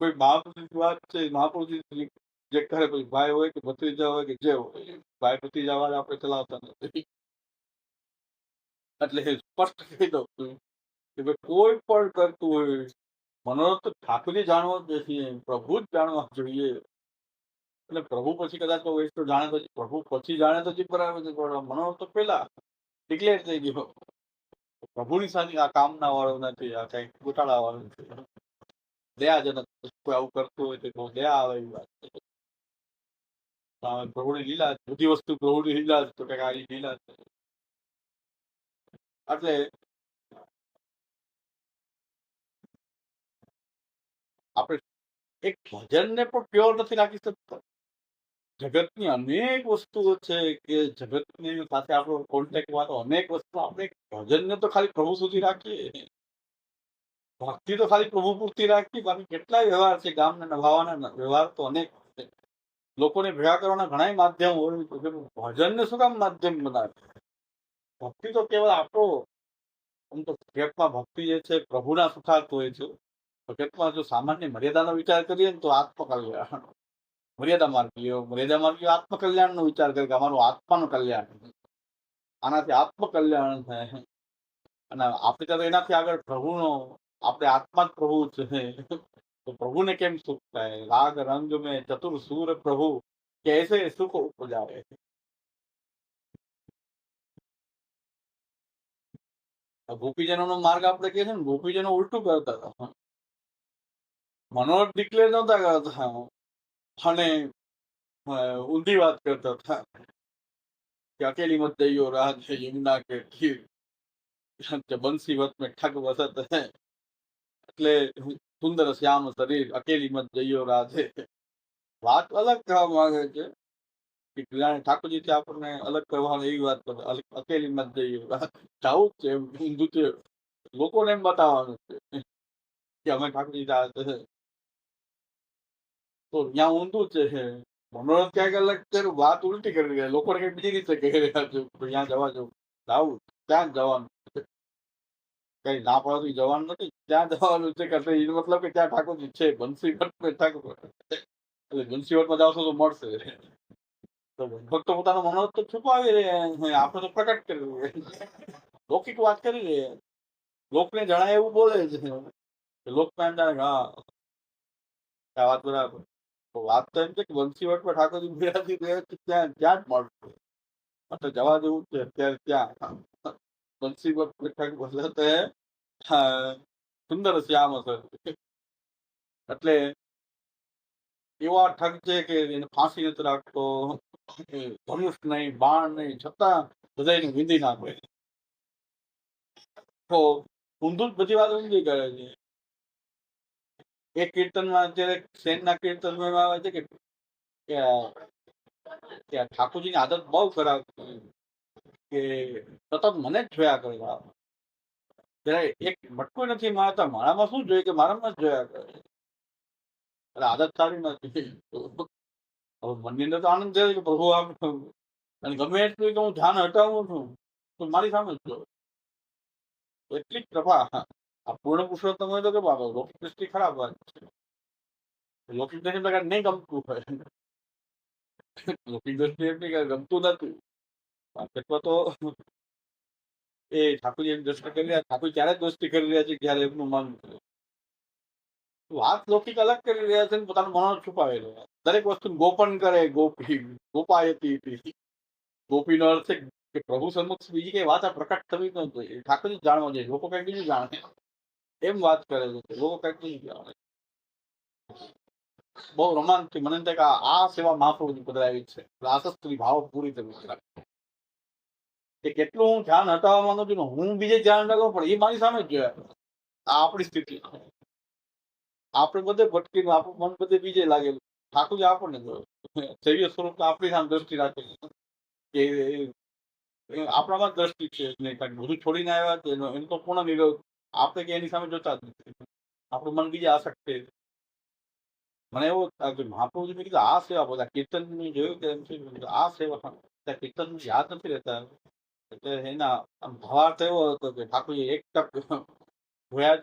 કોઈ મહાપુરુષની વાત છે, મહાપુરુષ જે કરે પછી ભાઈ હોય કે ભત્રીજા હોય કે જે હોય, ભાઈ ભત્રીજાવાદ આપણે ચલાવતા નથી. એટલે સ્પષ્ટ કહી દઉં છું કે કોઈ પણ કરતું હોય મનોરથ ઠાકોરજી જાણવો જોઈએ, પ્રભુ જ જાણવા જોઈએ. એટલે પ્રભુ પછી કદાચ વૈષ્ણવ જાણે તો પ્રભુ પછી જાણે તો જે બરાબર છે, મનોરથ તો પેલા ડિક્લેર થઈ ગયો. પ્રભુની સાથે આ કામના વાળો નથી, આ કઈ ગોટાળા વાળો નથી. દયાજનક કોઈ આવું કરતું હોય તો બહુ દયા આવે એવી વાત છે. પ્રભુની લીલા, બધી વસ્તુ પ્રભુની લીલા તો કઈક આ લીલા છે. એટલે આપણે એક ભજનને પણ પ્યોર નથી રાખી શકતા. જગતની અનેક વસ્તુઓ છે કે જગતની સાથે આપણો કોન્ટેક્ટ વાળો અનેક વસ્તુ, આપણે ભજનને તો ખાલી પ્રભુ સુધી રાખીએ, ભક્તિ તો ખાલી પ્રભુ પૂરતી રાખી. બાકી કેટલાય વ્યવહાર છે, ગામને નભાવવાના વ્યવહાર તો અનેક છે. લોકોને ભેગા કરવાના ઘણા માધ્યમ હોય, ભજનને શું કામ માધ્યમ બનાવે? ભક્તિ તો કેવળ આપણો આમ તો જગતમાં ભક્તિ જે છે પ્રભુના સુખાર્થ હોય છે. જગતમાં જો સામાન્ય મર્યાદાનો વિચાર કરીએ ને તો આત્મકલ્યાણ, મર્યાદા માર્ગીઓ આત્મકલ્યાણનો વિચાર કરે કે અમારું આત્માનું કલ્યાણ, આનાથી આત્મકલ્યાણ થાય. અને આપણે તો એનાથી આગળ પ્રભુનો, આપણે આત્મા જ પ્રભુ છે, તો પ્રભુને કેમ સુખ થાય? રાગ રંગ મેં ચતુર સૂર પ્રભુ कैसे સુખ ઉપજાવે. ગોપીજનોનો માર્ગ આપણે કહે છે ને, ગોપીજનો ઉલટું કરતા હતા, મનોરથ ડિક્લેર નહોતા કરતા અને ઊંધી વાત કરતા હતા કે અકેલી મત જઈયો રાત છે यमुना के तीर બંસીવત મેં ઠગ વસત હે. એટલે સુંદર શ્યામ શરીર અકેલી મત જઈયો રાધે. વાત અલગ કહેવા માંગે છે કે જાણે ઠાકોરજીથી આપણને અલગ કરવાની એવી વાત કરે, અકેલીમાં જ જઈએ જાવું જ છે એમ ઊંધું છે, લોકોને એમ બતાવવાનું છે કે અમે ઠાકોરજી છે, તો ત્યાં ઊંધું છે. મનોરથ ક્યાંક અલગ છે, વાત ઉલટી કરી રહ્યા, લોકોને કઈ બીજી રીતે કહી રહ્યા છે ત્યાં જવા જવું, જાવું ત્યાં જ જવાનું, કઈ ના પાડવાથી જવાનું નથી, ત્યાં જવાનું છે. એટલે એ મતલબ કે ત્યાં ઠાકોરજી છે, બંસીવટ ઠાકોર, એટલે બંસીવટમાં જાવશો તો મળશે. તો ભક્તો પોતાનો મનોરથ તો છુપાવી રહ્યા, આપણે તો પ્રકટ કરી રહ્યા, લૌકિક વાત કરી રહ્યા, લોકને જણાય એવું બોલે છે, લોકમાં એમ જાણે હા આ વાત બરાબર. તો વાત તો એમ છે કે બંસીવટમાં ઠાકોરજી બિરાજી રહ્યા છે, ત્યાં ત્યાં જ મળશે. એટલે જવા જેવું છે અત્યારે ત્યાં બંસીવટ ઠાકોર બોલાતે સુંદર શ્યામ હશે. એટલે એવા ઠગ છે કે એને ફાંસી નથી રાખતો, ધનુષ નહીં, બાણ નહીં, છતાં બધાને વિંધી નાખે. તો ઊંધું જ બધી વાત ઊંધી કરે છે. એક કીર્તનમાં અત્યારે સેનના કીર્તનમાં આવે છે કે ઠાકોરજીની આદત બહુ ખરાબ કે સતત મને જ જોયા કરે. જયારે એક મટકું નથી મારતા, મારામાં શું જોઈએ કે મારામાં જ જોયા કરે. એટલે આદત સારી નથી. હવે મનની અંદર તો આનંદ છે કે પ્રભુ આમ, અને ગમે એટલું તો હું ધ્યાન હટાવું છું તો મારી સામે જ જો, એટલી જ પ્રભા. આ પૂર્ણ પુરુષોત્તમ હોય તો કે બાબા લૌકિક દ્રષ્ટિ ખરાબ વાત છે. લૌકિક દ્રષ્ટિ નહીં ગમતું હોય, લૌકિક દ્રષ્ટિ એટલી ગમતું નથી. અથવા તો એ ઠાકોરજી દ્રષ્ટિ કરી રહ્યા, ઠાકોર ત્યારે દ્રષ્ટિ કરી રહ્યા છે જયારે એમનું મન વાત લૌકિક અલગ કરી રહ્યા છે, પોતાનું મનોરથ છુપાવી રહ્યા. દરેક વસ્તુ ગોપન કરે, ગોપી ગોપાયતી, ગોપીનો અર્થ છે કે પ્રભુ સન્મુખ બીજી કઈ વાત પ્રકટ થવી ન જોઈએ, ઠાકોરજી જાણવા જોઈએ, લોકો કઈક બીજું જાણે એમ વાત કરે છે, લોકો કઈક બીજું જાણે. બહુ રોમાંચથી મને એમ થાય કે આ સેવા મહાપ્રભુની પધરાવી છે, આસક્તિ ભાવ પૂરી કરવી કે કેટલું હું ધ્યાન હટાવવા માંગુ છું ને હું બીજે ધ્યાન રાખવું પડે, એ મારી સામે જ જોયા. આ આપણી સ્થિતિ, આપણે બધે ભટકી, આપણું મન બધે બીજે લાગેલું. ઠાકોરજી આપણને દૈવ્ય સ્વરૂપ આપણી સામે દ્રષ્ટિ રાખે કે આપણામાં દ્રષ્ટિ છે નહીં, કારણ બધું છોડીને આવ્યા છે એનો તો પૂર્ણ નિરોધ. આપણે કે એની સામે જોતા જ નથી, આપણું મન બીજે આસક્ત છે. મને એવું મહાપ્રભુજી મેં કીધું આ સેવા બધા કીર્તન જોયું કે આ સેવા કીર્તન યાદ નથી રહેતા. એટલે એના ભાવાર્થ એવો હતો કે ઠાકોરજી એક ટક જોયા જ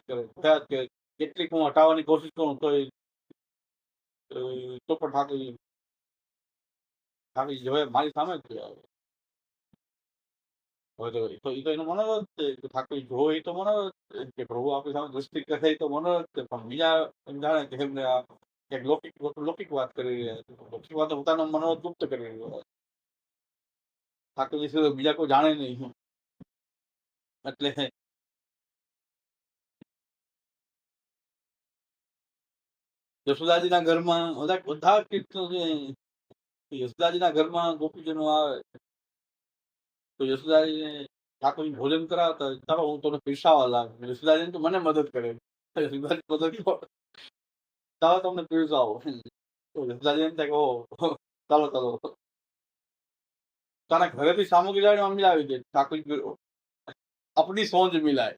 કરે, કેટલીક હું હટાવવાની કોશિશ કરું તો પણ ઠાકોરજી જોયા મારી સામે જ જોયા. હવે તો એ તો એનો મનોરથ છે કે ઠાકોરજી જોવે એ તો મનોરથ કે પ્રભુ આપણી સામે દ્રષ્ટિ કરે એ તો મનોરથ છે, પણ બીજા એમ જાણે કે એમને એક લૌકિક વાત કરી રહ્યા છે, લૌકિક વાત પોતાનો મનોરથ ગુપ્ત કરી રહ્યા. ઠાકોરજી સિવાય બીજા કોઈ જાણે નહીં. એટલે યશોદાજીના ઘરમાં બધા કીર્તનો છે. યશોદાજીના ઘરમાં ગોપીજનો આવે તો યશોદાજીને ઠાકોરજી ભોજન કરાવતા હોય, ચાલો હું તમને પીરસાવા લાગુ. યશોદાજી તો મને મદદ કરે, યશોદાજી મદદ ચાલો તમને પીરસાવો. તો યશોદાજી એમ થાય કે ઓ ચાલો ચાલો, તારા ઘરેથી સામગ્રી લાવીને મિલાવી દે. ઠાકોરજી આપણી સોંજ મિલાય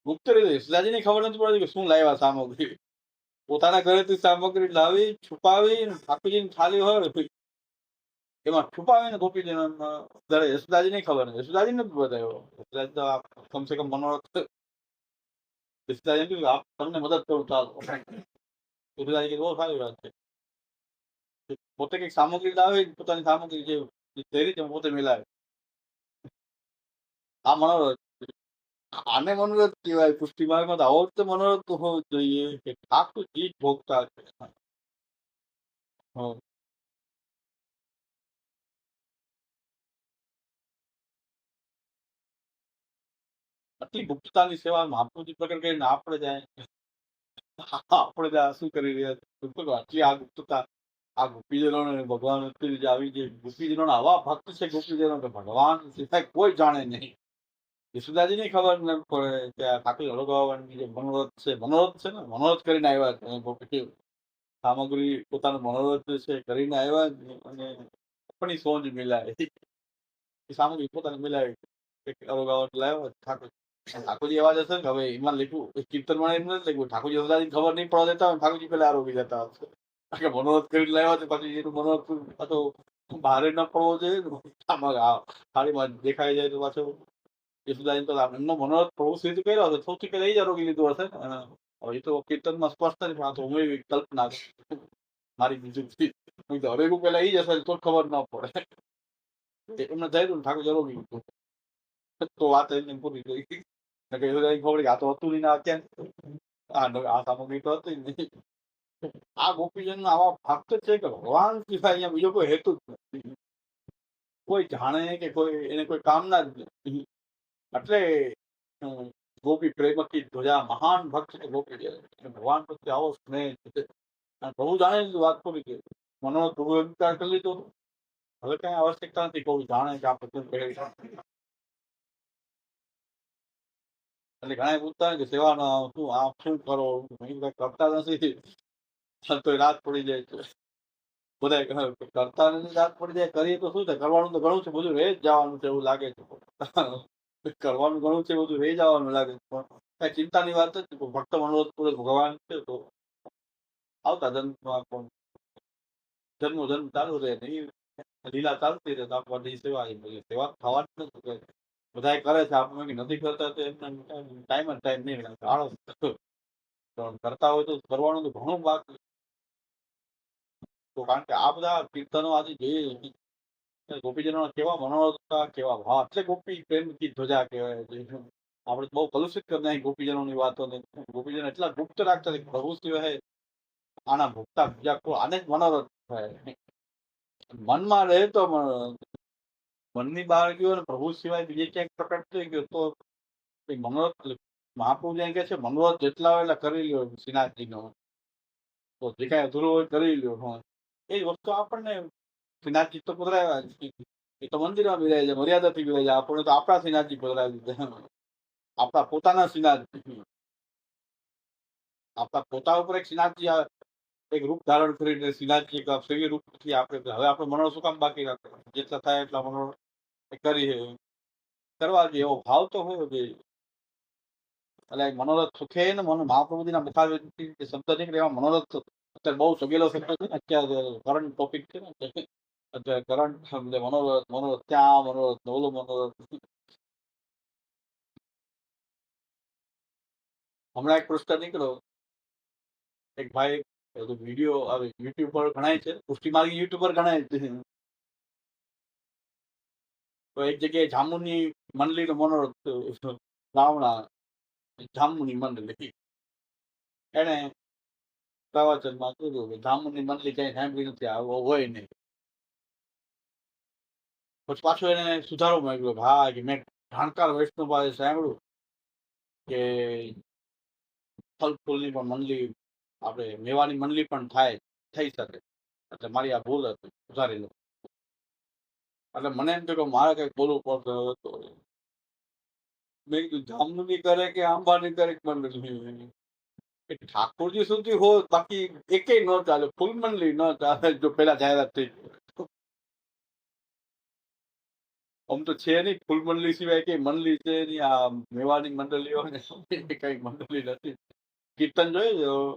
ગુપ્ત રીતે. યશોદાજીને ખબર નથી પડતી કે શું લાવ્યા સામગ્રી. પોતાના ઘરેથી સામગ્રી લાવી છુપાવી, ઠાકોરજીની થાળી હોય એમાં છુપાવીને ગોપીજી યશોદાજી નહીં ખબર, યશોદાજી નથી બતાવ્યો. યશોદાજી તો કમસે કમ મનોરથ યશોદાજી કીધું આપ તમને મદદ કરું ચાલો. યશોદાજી કીધું બહુ સારી વાત છે. પોતે કઈક સામગ્રી લાવી, પોતાની સામગ્રી જે ધૈર્ય છે પોતે મિલાવે. આ મનોરથ, આને મનોરથ કહેવાય. પુષ્ટિ માર્ગમાં તો આવો જ મનોરથ હોવો જોઈએ કે ઠાકોરજી જ ભોગતા છે. આટલી ગુપ્તતાની સેવા મહાપ્રભુજી પ્રકટ કરીને આપણે જાય શું કરી રહ્યા છે. આટલી આ ગુપ્તતા, આ ગોપીજનો ભગવાન આવી જે ગોપીજનો આવા ભક્ત છે, ગોપીજનો ભગવાન સિવાય કોઈ જાણે નહીં. યશોદાજી ની ખબર ન પડે કે ઠાકોર હળગાવવાની જે મનોરથ છે ને મનોરથ કરીને આવ્યા છે ગોપી. સામગ્રી પોતાનું મનોરંજન છે કરીને આવ્યા અને આપણી સોંજ મિલાય એ સામગ્રી પોતાને મિલાવી અવગાવટ લાવ્યો ઠાકોરજી એવા જશે ને હવે એમાં લખ્યું કીર્તન માં એમ નથી લખ્યું ઠાકોરજી સદાજી ખબર નહીં પડવા દેતા હોય ઠાકોરજી પેલા આરોગી જતા હશે મનોરથ કરી લાવ્યા છે પછી એનું મનોરથ તો બહાર ન પડવો જોઈએ આમાં થાળીમાં દેખાઈ જાય તો પાછો યશુદાજી તો એમનો મનોરથ પ્રભુ કર્યો હશે સૌથી પહેલા એ જ આરોગી લીધું હશે ને હવે એ તો કીર્તનમાં સ્પષ્ટ નથી પણ તો હું એવી કલ્પના મારી બીજું હવે પેલા એ જ હશે તો ખબર ન પડે એમને થઈ ને ઠાકોર આરોગી લીધું તો વાત એમને પૂરી થઈ ખબર આ તો હતું નહીં ક્યાં આ સામગ્રી તો હતી નહીં આ ગોપીજન આવા ભક્ત છે કે ભગવાન સિવાય અહીંયા બીજો કોઈ હેતુ જ નથી કોઈ જાણે કે કોઈ એને કોઈ કામના જ નથી એટલે ગોપી પ્રેમકી ધ્વજા મહાન ભક્ત છે ગોપી ભગવાન પ્રત્યે આવો સ્નેહ છે પ્રભુ જાણે વાત પૂરી કરી મનોરથ પ્રભુ અંગીકાર કરી લીધો હવે કઈ આવશ્યકતા નથી કોઈ જાણે કે આ પ્રસંગ કહે એટલે ઘણા પૂછતા કે સેવાના શું આપ શું કરો કરતા નથી તો રાત પડી જાય છે બધા કરતા નથી રાત પડી જાય કરીએ તો શું થાય કરવાનું તો ઘણું છે બધું રહી જ જવાનું છે એવું લાગે છે કરવાનું ઘણું છે બધું રહી જવાનું લાગે છે પણ કઈ ચિંતાની વાત જ ભક્ત મનોરથ પૂર્વક ભગવાન છે તો આવતા જન્મમાં પણ જન્મ ચાલુ રહે ને લીલા ચાલતી રહે તો આપવાની સેવા સેવા થવાની નથી બધા કરે છે આપણે નથી કરતા તો ટાઈમ જ ટાઈમ નહીં આળસ કરતા હોય તો કરવાનું તો ઘણું બાકી તો કારણ કે આ બધા કીર્તનો આજે જોઈએ ગોપીજનો કેવા મનોરથ હતા કેવા ભાવ એટલે ગોપી પ્રેમ કી ધ્વજા કહેવાય આપણે બહુ કલુષિત કરી નાખી ગોપીજનોની વાતોને ગોપીજન એટલા ગુપ્ત રાખતા પ્રભુ સિવાય આના ભોગતા બીજા કોઈ આને જ મનોરથ થાય મનમાં રહે તો મનની બહાર ગયો ને પ્રભુ સિવાય બીજે ક્યાંક પ્રકટ થઈ ગયો તો મનોરથ મહાપ્રભુ જેમ કે છે મનોરથ જેટલા હોય એટલા કરી લ્યો શ્રીનાથજી નો તો જે કઈ અધૂરો હોય કરી લ્યો એ વસ્તુ આપણને શ્રીનાથજી તો પધરાવ્યા એ તો મંદિરમાં બિરાય છે મર્યાદાથી બિરાય છે આપણે તો આપણા શ્રીનાથજી પધરાવી દીધા આપણા પોતાના શ્રીનાથજી આપણા પોતા ઉપર એક શ્રીનાથજી એક રૂપ ધારણ કરીને શ્રીનાથજી શ્રી રૂપથી આપણે હવે આપણે મનોરથ શું કામ બાકી રાખે જેટલા થાય એટલા મનોરથ કરી કરવા જોઈએ એવો ભાવ તો હોવો જોઈએ એટલે મનોરથ સુખે ને મહાપ્રભુજીના મુખારવિંદથી શબ્દ નીકળે એવા મનોરથ અત્યારે બહુ સગેલો શબ્દ છે ને અત્યારે કરંટ ટોપિક છે ને અત્યારે કરંટ મનોરથ ત્યાં મનોરથ ઓલો મનોરથ હમણાં એક પુરસ્કાર નીકળ્યો એક ભાઈ વિડીયો આવે યુટ્યુબ પર ગણાય છે પુષ્ટિ માર્ગી યુટ્યુબર ગણાય છે તો એક જગ્યાએ જામુની મંડલીનો મનોરથ રાવણા જામુની મંડલી એને પ્રવચનમાં કીધું કે જામુની મંડલી કઈ સાંભળી નથી આવો હોય નહીં પછી પાછો એને સુધારો માંગ્યો હા કે મેં જાણકાર વૈષ્ણવ પાસે સાંભળ્યું કે ફલ ફૂલની પણ મંડલી આપણે મેવાની મંડલી પણ થઈ શકે એટલે મારી આ ભૂલ હતી સુધારી લો એટલે મને એમ થયું કે મારે કઈક બોલવું પડતું હતું મેં કીધું જામુની કરે કે આંબાની કરે મંડળી ઠાકોરજી સુધી હોય બાકી એકે ન ચાલે ફૂલ મંડળી ન ચાલે જો પેલા જાહેરાત થઈ આમ તો છે નહીં ફૂલ મંડળી સિવાય કઈ મંડળી છે નહીં આ મેવાની મંડળીઓ ને કઈ મંડળી નથી કીર્તન જોયું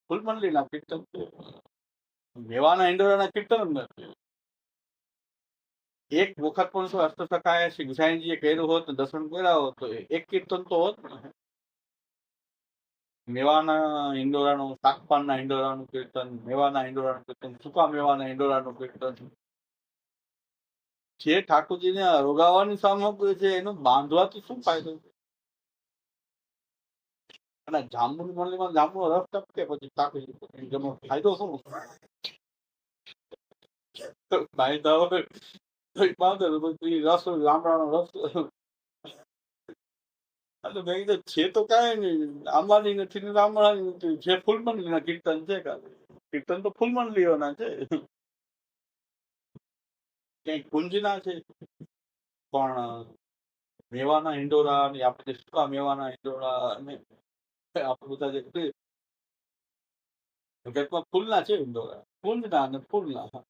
ફૂલ મંડળી ના કીર્તન મેવાના ઈંડોરાના કીર્તન જ નથી એક વખત પણ શું અષ્ટસખાએ શ્રી ગુસાઈજીએ કર્યું હોત દર્શન કર્યા હોત તો એક કીર્તન તો હોત મેવાના ઈંડોરાનું શાકપાનના ઈંડોરાનું કીર્તન મેવાના ઈંડોરાનું કીર્તન સૂકા મેવાના ઈંડોરાનું કીર્તન જે ઠાકોરજીને રોગાવાની સામગ્રી છે એનું બાંધવાથી શું ફાયદો અને જાંબુની મંડળીમાં જાંબુનો રસ ટપકે પછી ઠાકોરજી ફાયદો શું બાંધતા હોય બાંધે પછી રસ ગામડાનો રસ એટલે મેં કીધું છે તો કાંઈ નહીં આંબાની નથી ને રામણાની નથી જે ફૂલ મંડળીના કીર્તન છે કીર્તન તો ફૂલ મંડળીઓના છે ક્યાંક કુંજના છે પણ મેવાના હિંડોરા ને આપણે સૂકા મેવાના હિંડોરા અને આપણે બધા જે હકીકતમાં ફૂલના છે ઈંડોરા, કુંજના અને ફૂલના.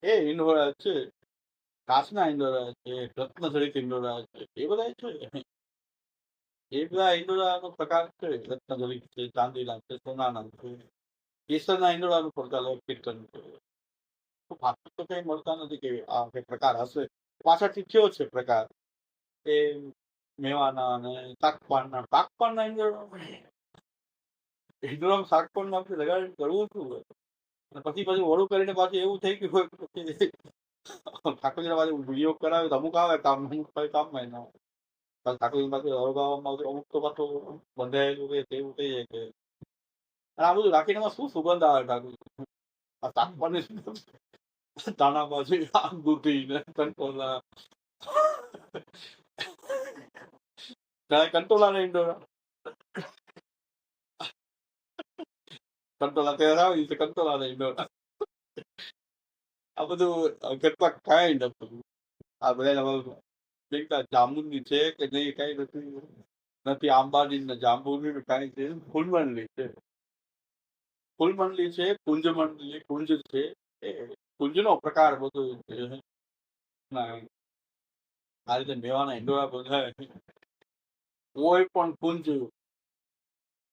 એ ઈંડોરા છે, કાચના ઈંડોરા છે, રત્નજડિત ઈંડોરા છે, એ બધા છે. એ બધા ઈંડોરાનો પ્રકાર છે. રત્નજડિત છે, ચાંદીના છે, સોનાના છે, કેસરના ઈંડોરાનો પ્રકાર કીર્તન છે. બાકી તો કઈ મળતા નથી કે આ કઈ પ્રકાર હશે. પાછળથી થયો છે પ્રકાર એ મેવાના અને તાકપાનના ઈંડોરામાં શાકપાનમાં આપણે લગાડીને કરવું શું હોય? અને પછી ઓળું કરીને પાછું એવું થઈ ગયું હોય પછી ઠાકોરજીના પાછું વિડીયો કરાવે તો અમુક આવે કામ, અમુક કામમાં ના આવે. પાછું ઠાકોરજી પાસે હળગાવવામાં અમુક તો પાછું બંધાયેલું રહે એવું થઈ જાય કે આ બધું રાખીને એમાં શું સુગંધ આવે ઠાકોરજી? આ શાકપાનની સુગંધ, દાણા બાજુ દૂધી ને કંટોલા, કંટોલા ને ઈંડોરા, કંટોલા તૈયાર આવી છે, કંટોલા ને ઈંડોરા. આ બધું કેટલાક કાંઈ નથી. આ બધા જાંબુની છે કે નહીં કઈ નથી આંબાની ને જાંબુની કઈ છે. ફૂલમંડલી છે, ફૂલમંડલી છે, કુંજમંડલી, કુંજ છે. એ કુંજનો પ્રકાર બધો છે. આ રીતે મેવાના ઈંડોરા બધા કોઈ પણ કુંજ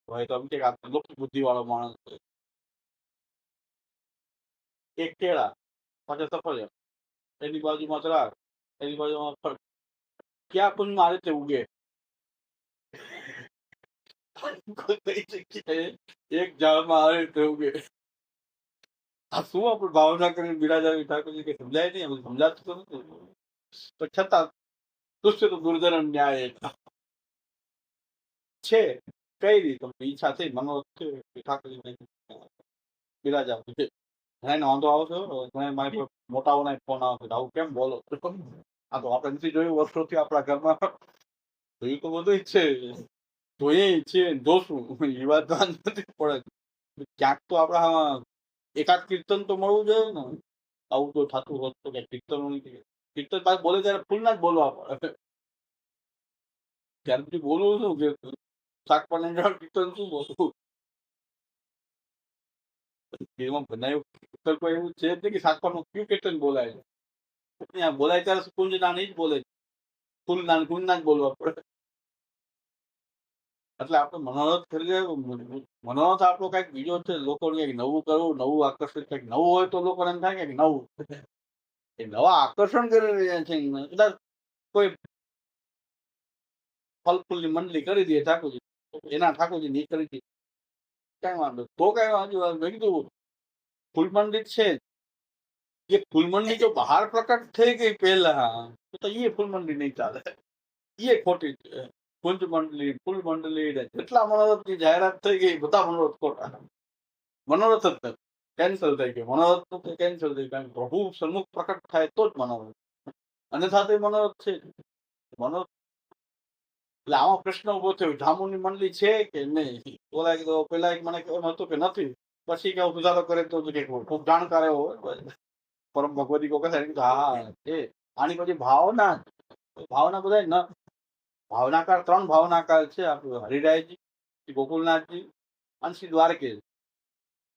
હોય તો કે આ લૌકિક બુદ્ધિ વાળો માણસ છે. એક કેળા, પાછળ સફરજન, એની બાજુમાં દ્રાક્ષ, એની બાજુમાં ફળ. ક્યાં કુંજમાં આ રીતે ઉગે? એક ઝાડમાં આ રીતે ઉગે. આ શું આપણે ભાવના કરીને બિરાજાવી ઠાકોરજી કે સમજાય નહીં, સમજાતું તો નથી. તો છતાં દુષ્ટ તો દુર્જન ન્યાય છે. કઈ રીતે ઈચ્છા થઈ મનોરથ થયો ઠાકોરજી બિરાજાવ છે. ઘણા વાંધો આવશે, ઘણા મારી મોટાઓના ફોન આવશે, આવું કેમ બોલો? આ તો આપણે નથી જોયું વર્ષોથી આપણા ઘરમાં. જોયું તો બધું જ છે, જોઈએ છે, જોશું એ વાત નથી પડે. ક્યાંક તો આપણા એકાદ કીર્તન તો મળવું જોઈએ ને. આવું તો થતું હોત તો કે કીર્તન પાછું બોલે ત્યારે ફૂલના જ બોલવા પડે. ત્યારે પછી બોલવું શું કે શાકપાણી કીર્તન શું બોલવું? એમાં બનાવ્યું કોઈ એવું છે જ કે શાકપાનું કયું કીર્તન બોલાય છે? ત્યાં બોલાય ત્યારે કુંજના નહીં જ બોલે, ફૂલના કુંજના જ બોલવા પડે. એટલે આપણે મનોરથ કરીએ. મનોરથ આપણો કઈક બીજો છે, લોકોને કઈક નવું કરવું, નવું આકર્ષિત, કઈક નવું હોય તો લોકોને એમ થાય કે નવું એ નવા આકર્ષણ કરી રહ્યા છે. કદાચ કોઈ ફલ ફૂલની મંડળી કરી દે ઠાકોરજી, એના ઠાકોરજી ની કરી દે, કઈ વાંધો તો કઈ વાંધો. મેં કીધું ફૂલ મંડળી છે, એ ફૂલ મંડળી જો બહાર પ્રકટ થઈ ગઈ પહેલા તો એ ફૂલ મંડળી નહીં ચાલે, એ ખોટી છે. કુંજ મંડળી, ફૂલ મંડળી, જેટલા મનોરથની જાહેરાત થઈ ગઈ બધા મનોરથ ખોટા. મનોરથ જ નથી, કેન્સલ થઈ ગયો. મનોરથ તો કેન્સલ થઈ ગયું. પ્રભુ સન્મુખ પ્રકટ થાય તો જ મનોરથ, અને સાથે મનોરથ છે. મનોરથ એટલે આમાં પ્રશ્ન ઉભો થયો, જાંબુની મંડળી છે કે નહીં? બોલાય તો પેલા એક મને એમ હતું કે નથી, પછી કે સુધારો કરે તો કે ખૂબ જાણકાર એવો હોય પરમ ભગવતી કો કહે હા એ આની પછી ભાવના, ભાવના બધા ન ભાવનાકાર, 3 ભાવનાકાર છે આપણું હરિરાયજી, ગોકુલનાથજી અને શ્રી દ્વારકેશ.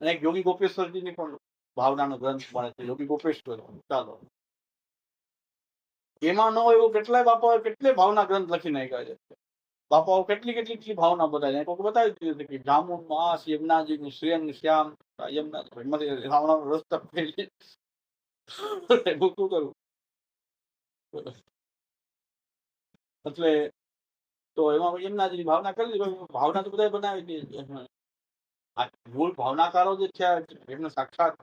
અને એક યોગી ગોપેશ્વરજી ની પણ ભાવનાનો ગ્રંથ મળે છે, યોગી ગોપેશ્વર. ચાલો એમાં ન હોય એવું કેટલાય બાપાઓ કેટલાય ભાવના ગ્રંથ લખી નાખ્યા છે. બાપાઓ કેટલી કેટલી ભાવના બતાવી કોઈ બતાવી દીધી હતી કે જામુન માસ યમુનાજી નું શ્રેયન શ્યામ યમુના રાવણ રસ્તા શું કરું. એટલે તો એમાં યમુનાજીની ભાવના કરી દીધી. ભાવના તો બધા બનાવી દીધી. આ મૂળ ભાવનાકારો જે છે એમને સાક્ષાત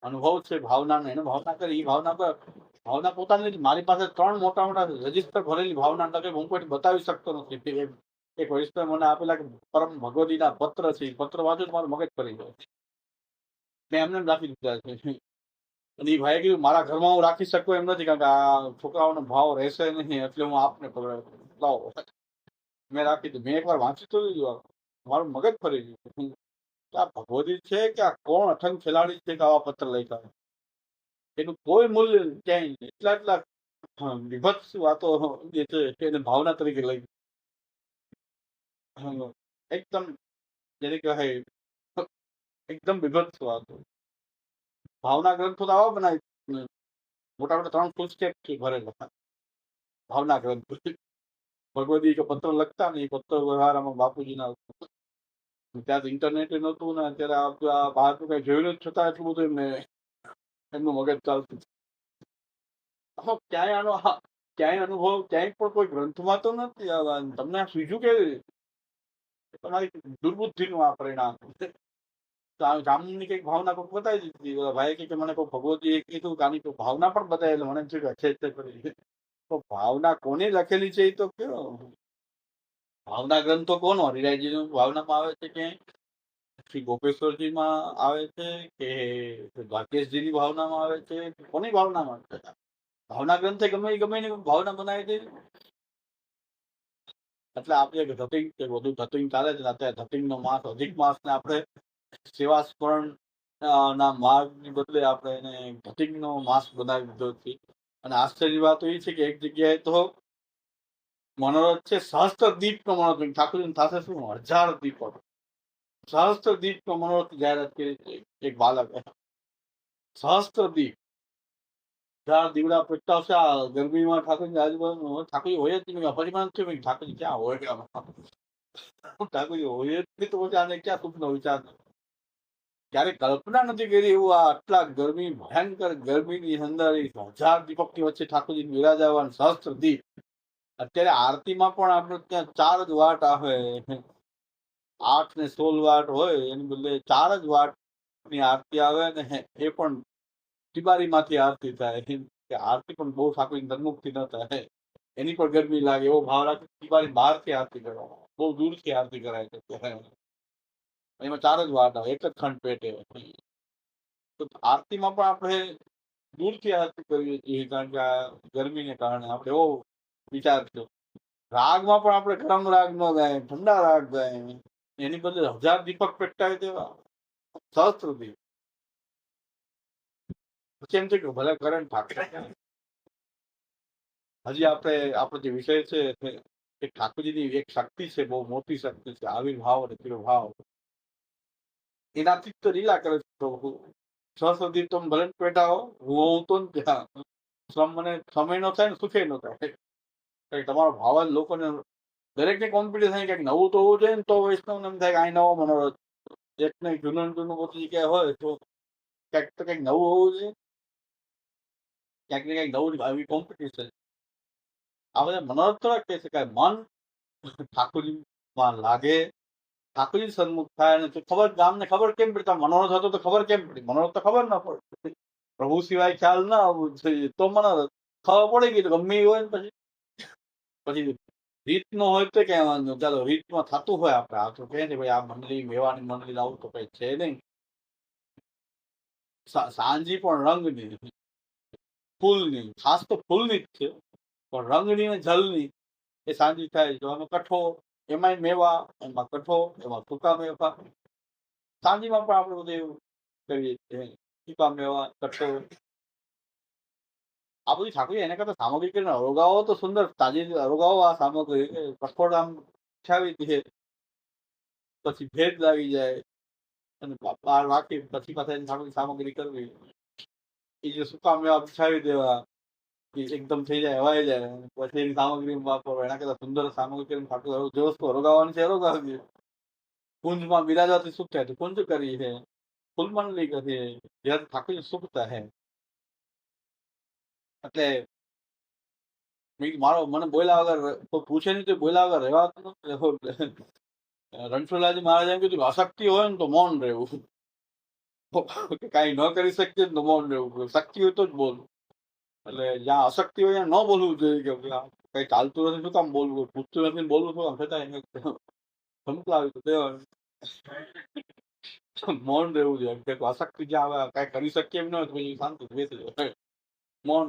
અનુભવ છે ભાવનાનો, એને ભાવના કરી. એ ભાવના પર ભાવના પોતાની મારી પાસે 3 મોટા મોટા રજીસ્ટર ભરેલી ભાવના તકે હું કોઈ બતાવી શકતો નથી. એક વૈષ્ણવ મને આપેલા કે પરમ ભગવતીના પત્ર છે, પત્ર વાંચો તો મારું મગજ ફરી જાય. મેં એમને રાખી દીધા છે. અને એ ભાઈ કીધું મારા ઘરમાં હું રાખી શકું એમ નથી, કારણ કે આ છોકરાઓનો ભાવ રહેશે નહીં, એટલે હું આપને લાવો. મેં રાખી દીધું. મેં એકવાર વાંચી તો લીધું, મારું મગજ ફરી ગયું. આ ભગવતી છે કે આ કોણ અઠંગ ખેલાડી છે કે આવા પત્ર લખ્યા? એનું કોઈ મૂલ્ય ક્યાંય નહીં. એટલા વિભત્સ વાતો જે છે એને ભાવના તરીકે લઈ એકદમ જેને કહેવાય એકદમ બીભત્સ વાતો. ભાવના ગ્રંથો તો આવા બનાવી મોટા મોટા 3 ફૂલ સ્ટેપ થી ભરેલા ભાવના ગ્રંથો. ભગવદી કે પત્ર લખતા ને એ પત્ર વ્યવહારમાં બાપુજીના ત્યાં તો ઇન્ટરનેટ નહોતું ને અત્યારે આ બહારનું કઈ જોયું જ છતાં એટલું બધું એમનું મગજ ચાલતું. ક્યાંય અનુભવ ક્યાંય પણ કોઈ ગ્રંથમાં તો નથી આવવાનું. તમને આ સૂઝ્યું કેવી રીતે? તમારી દુર્બુદ્ધિનું આ પરિણામ. જામની કઈક ભાવના કોઈ બતાવી દીધી. ભાઈ કે મને કોઈ ભગવતી કીધું આની તો ભાવના પણ બતાવેલ. મને એમ થયું કે અચ્છા કરી તો ભાવના કોની લખેલી છે એ તો કયો? ભાવના ગ્રંથો કોનો હરિરાયજી ભાવનામાં આવે છે કે શ્રી ગોપેશ્વરજીમાં આવે છે કે દ્વારકેશજીની ભાવનામાં આવે છે? કોની ભાવનામાં? ભાવના ગ્રંથે ગમે ની ભાવના બનાવી દે. એટલે આપણે ધતિંગ કે વધુ ધતિંગ ચાલે છે. અત્યારે ધતિંગ નો માસ અધિક માસ ને આપણે સેવા સ્મરણ ના માર્ગ ની બદલે આપણે એને ધતિંગ નો માસ બનાવી દીધો છે. અને આશ્ચર્ય વાત એ છે કે એક જગ્યાએ તો મનોરથ છે સહસ્ત્ર દીપ નો મનોરથ. ઠાકોરજી થશે શું 1000 દીપો સહસ્ત્ર દીપ નો મનોરથ જાહેરાત કરી એક બાલક. સહસ્ત્ર દીપ 1000 દીવડા પ્રગટાવશે આ ગરમીમાં. ઠાકોરજી આજુબાજુ ઠાકોરજી હોય જ નહીં. પરિમાણ થયું ઠાકોરજી ક્યાં હોય? ઠાકોરજી હોય જ નહીં તો પછી આને ક્યાં સુખનો વિચાર? ક્યારે કલ્પના નથી કરી એવું આટલા ગરમી ભયંકર ગરમીની અંદર 1000 દીપકની વચ્ચે ઠાકોરજી વિરાજાવાન સહસ્ત્ર દીપ. અત્યારે આરતીમાં પણ આપણે ત્યાં 4 જ વાટ આવે. 8 ને 16 વાટ હોય એની બદલે 4 જ વાટ ની આરતી આવે ને એ પણ તિબારી માંથી આરતી થાય. આરતી પણ બહુ ઠાકોરજી ધનમુખથી ન થાય. એની પણ ગરમી લાગે એવો ભાવ રાખે. તિબારી બહાર થી આરતી કરવામાં બહુ દૂર થી આરતી કરાય છે. એમાં 4 જ વાટ આવે એક જ ખંડ પેટે. તો આરતીમાં પણ આપણે દૂરથી આરતી કરીએ છીએ કારણ કે આ ગરમીને કારણે આપણે એવો વિચાર છે. રાગમાં પણ આપણે ગરમ રાગ ન ગાય, ઠંડા રાગ ગાય. એની બદલે 1000 દીપક પેટાવી દેવા સહસ્ત્ર દીપ. પછી એમ છે કે ભલે કરે ઠાકોર. હજી આપણો જે વિષય છે એ ઠાકોરજીની એક શક્તિ છે, બહુ મોટી શક્તિ છે, આવિર્ભાવ અને તિરોભાવ. એનાથી તો લીલા કરે છે પ્રભુ. સહસ્ત્ર દીપ તમે ભલે પેટાવો, હું તો ત્યાં શ્રમ મને સમય નો થાય ને સુખે નો થાય. તમારો ભાવ જ લોકોને દરેકને કોમ્પિટિશન કંઈક નવું તો હોવું જોઈએ ને તો વૈષ્ણવ એમ થાય કે આ નવો મનોરથ. એક ને જૂનું પોતી જગ્યાએ હોય તો કંઈક નવું હોવું જોઈએ. ક્યાંક ને ક્યાંક નવું આવી કોમ્પિટિશન. આ બધા મનોરથ થોડા કહી શકાય. મન ઠાકોરજીમાં લાગે, ઠાકોરજી સન્મુખ થાય અને ખબર ગામને ખબર કેમ પડી? મનોરથ હતો તો ખબર કેમ પડી? મનોરથ તો ખબર ના પડે. પ્રભુ સિવાય ખ્યાલ ના આવવું જોઈએ તો મનોરથ. ખબર પડી ગઈ તો ગમે એ હોય ને પછી રીત નો હોય તો કઈ વાંધો. ચાલો રીતમાં થતું હોય આપણે આ તો કહે ને ભાઈ આ મંડળી મેવાની મંડળી આવું તો કઈ છે નહીં. સાંજી પણ રંગની ફૂલની, ખાસ તો ફૂલની જ છે પણ રંગની ને જલની એ સાંજી થાય. જો અમે કઠો એમાંય મેવા, એમાં કઠો, એમાં સૂકા મેવા. સાંજીમાં પણ આપણે બધું એવું કરીએ છીએ. સૂકા મેવા, કઠો આ બધી ઠાકોરજી એના કરતા સામગ્રી કરીને અરોગાવો તો સુંદર તાજી અરોગાવો. આ સામગ્રી કઠોળ આમ છાવી દે પછી ભેદ લાગી જાય અને બહાર રાખી પછી પાછા એની સામગ્રી કરવી. એ જે સૂકા મેવા છાવી દેવા એકદમ થઈ જાય, હવાઈ જાય પછી એની સામગ્રી વાપરવા. એના કરતા સુંદર સામગ્રી કરીને ઠાકોર જે વસ્તુ અરોગાવાની છે અરોગાવી. કુંજમાં બિરાજવાથી સુખ થાય તો કુંજ કરી છે, ફૂલમંડલી કરી જ્યારે ઠાકોરજી સુખ થાય. એટલે મારો મને બોલ્યા વગર કોઈ પૂછે નહીં તો બોલ્યા વગર રહેવાતું નથી. રણછોડલાજી મહારાજ એમ કીધું અશક્તિ હોય ને તો મૌન રહેવું. કઈ ન કરી શકીએ તો મૌન રહેવું. શક્તિ હોય તો જ બોલવું. એટલે જ્યાં અશક્તિ હોય ત્યાં ન બોલવું જોઈએ કે કઈ ચાલતું નથી શું કામ બોલવું, પૂછતું નથી બોલવું શું કામ, છતાં એને સંકળાવી તો દેવાનું. મૌન રહેવું જોઈએ. અશક્તિ જ્યાં આવે કઈ કરી શકીએ એમ ન હોય તો પછી શાંતિ બેસી જાય. મૌન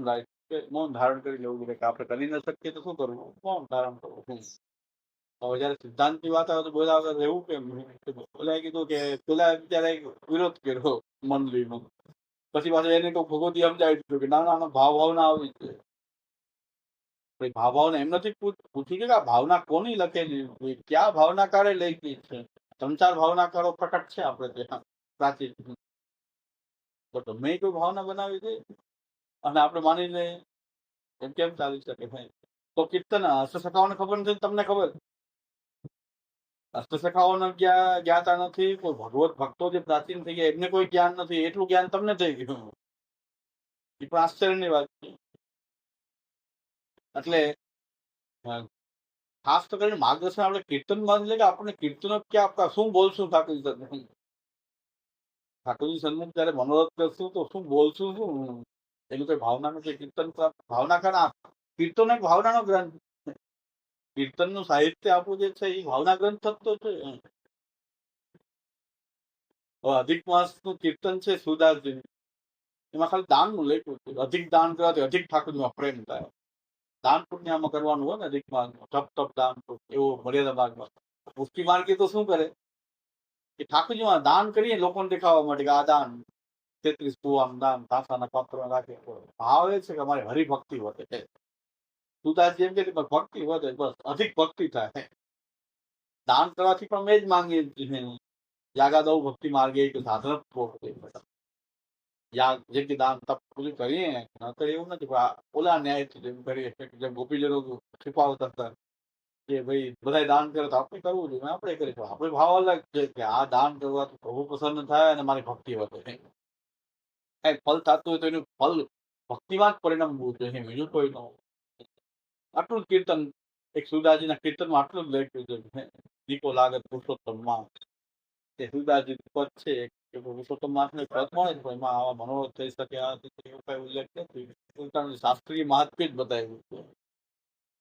મૌન ધારણ કરી લેવું જોઈએ કે આપણે કરી ન શકીએ તો શું કરવું, મૌન ધારણ કરવું. હવે જયારે સિદ્ધાંતની વાત આવે તો બોલ્યા વગર રહેવું કેમ? બોલાય કીધું કે પેલા ત્યારે વિરોધ કર્યો મંડળીનો, પછી પાછું એને તો ભગવતી સમજાવી દીધું કે ના ના ભાવ ભાવના આવી છે. ભાવ ભાવના એમ નથી પૂછ્યું કે આ ભાવના કોની લખેલી, ક્યાં ભાવનાકારે લખી છે? 3-4 ભાવનાકારો પ્રકટ છે આપણે ત્યાં. પ્રાચીન, તો મેં કોઈ ભાવના બનાવી છે અને આપણે માની લઈએ એમ કેમ ચાલી શકે ભાઈ? તો કીર્તન હસ્તસખાઓને ખબર નથી, તમને ખબર? હસ્તસખાઓને જ્ઞાતા નથી, કોઈ ભગવત ભક્તો જે પ્રાચીન થઈ ગયા એમને કોઈ જ્ઞાન નથી, એટલું જ્ઞાન તમને થઈ ગયું. એ પણ આશ્ચર્યની વાત છે. એટલે ખાસ તો કરીને માર્ગદર્શન આપણે કીર્તન માં લે કે આપણને કીર્તનો ક્યાં આપતા, શું બોલશું ઠાકોરજી ઠાકોરજી સન્મુખ જયારે મનોરથ કરશું તો શું બોલશું, શું એનું કઈ ભાવના નથી. કીર્તન ભાવના કરના કીર્તન એક ભાવનાનો ગ્રંથ, કીર્તન નું સાહિત્ય આપણું જે છે એ ભાવના ગ્રંથ થતો છે. અધિક માસ નું કીર્તન છે સુદાસજી, એમાં ખાલી દાન નું લેખું છે. અધિક દાન કરવાથી અધિક ઠાકોરજીમાં પ્રેમ થાય. દાન પુણ્યમાં કરવાનું હોય ને અધિક માસ તપ તપ દાન એવો મર્યાદા માર્ગમાં. પુષ્ટિ માર્ગે તો શું કરે કે ઠાકોરજીમાં દાન કરીએ લોકોને દેખાવા માટે કે આ દાન 33 કુવામ દાન તાસાના પાત્રમાં રાખે. ભાવ એ છે કે અમારી હરિભક્તિ વધે છે. સુદાસજી એમ કે ભક્તિ વધે, બસ અધિક ભક્તિ થાય. દાન કરવાથી પણ મેં જ માંગીએ છીએ યાગા દઉં ભક્તિ માર્ગે કે સાધન યાગ જેમ કે દાન તપ બધું કરીએ નતર એવું નથી. ઓલા ન્યાય જેમ કરીએ જેમ ગોપીજનો છુપાવતા હતા કે ભાઈ બધા દાન કરે તો આપણે કરવું જોઈએ, આપણે કરીશું. આપણે ભાવ અલગ છે કે આ દાન કરવાથી પ્રભુ પ્રસન્ન થાય અને મારી ભક્તિ વધે. કઈ ફલ થતું હોય તો એનું ફલ ભક્તિમાં જ પરિણમવું જોઈએ, બીજું કોઈ ન. આટલું જ કીર્તન એક સુદાજીના કીર્તનમાં આટલું જ લખ્યું છે. દીપો લાગત પુરુષોત્તમમાં તે સુદાજી પદ છે કે પુરુષોત્તમ માસ ને પદ મળે છે, એમાં આવા મનોરથ થઈ શકે આ એવું કઈ ઉલ્લેખ નથી. શાસ્ત્રીય મહાત્મ્ય જ બતાવ્યું છે.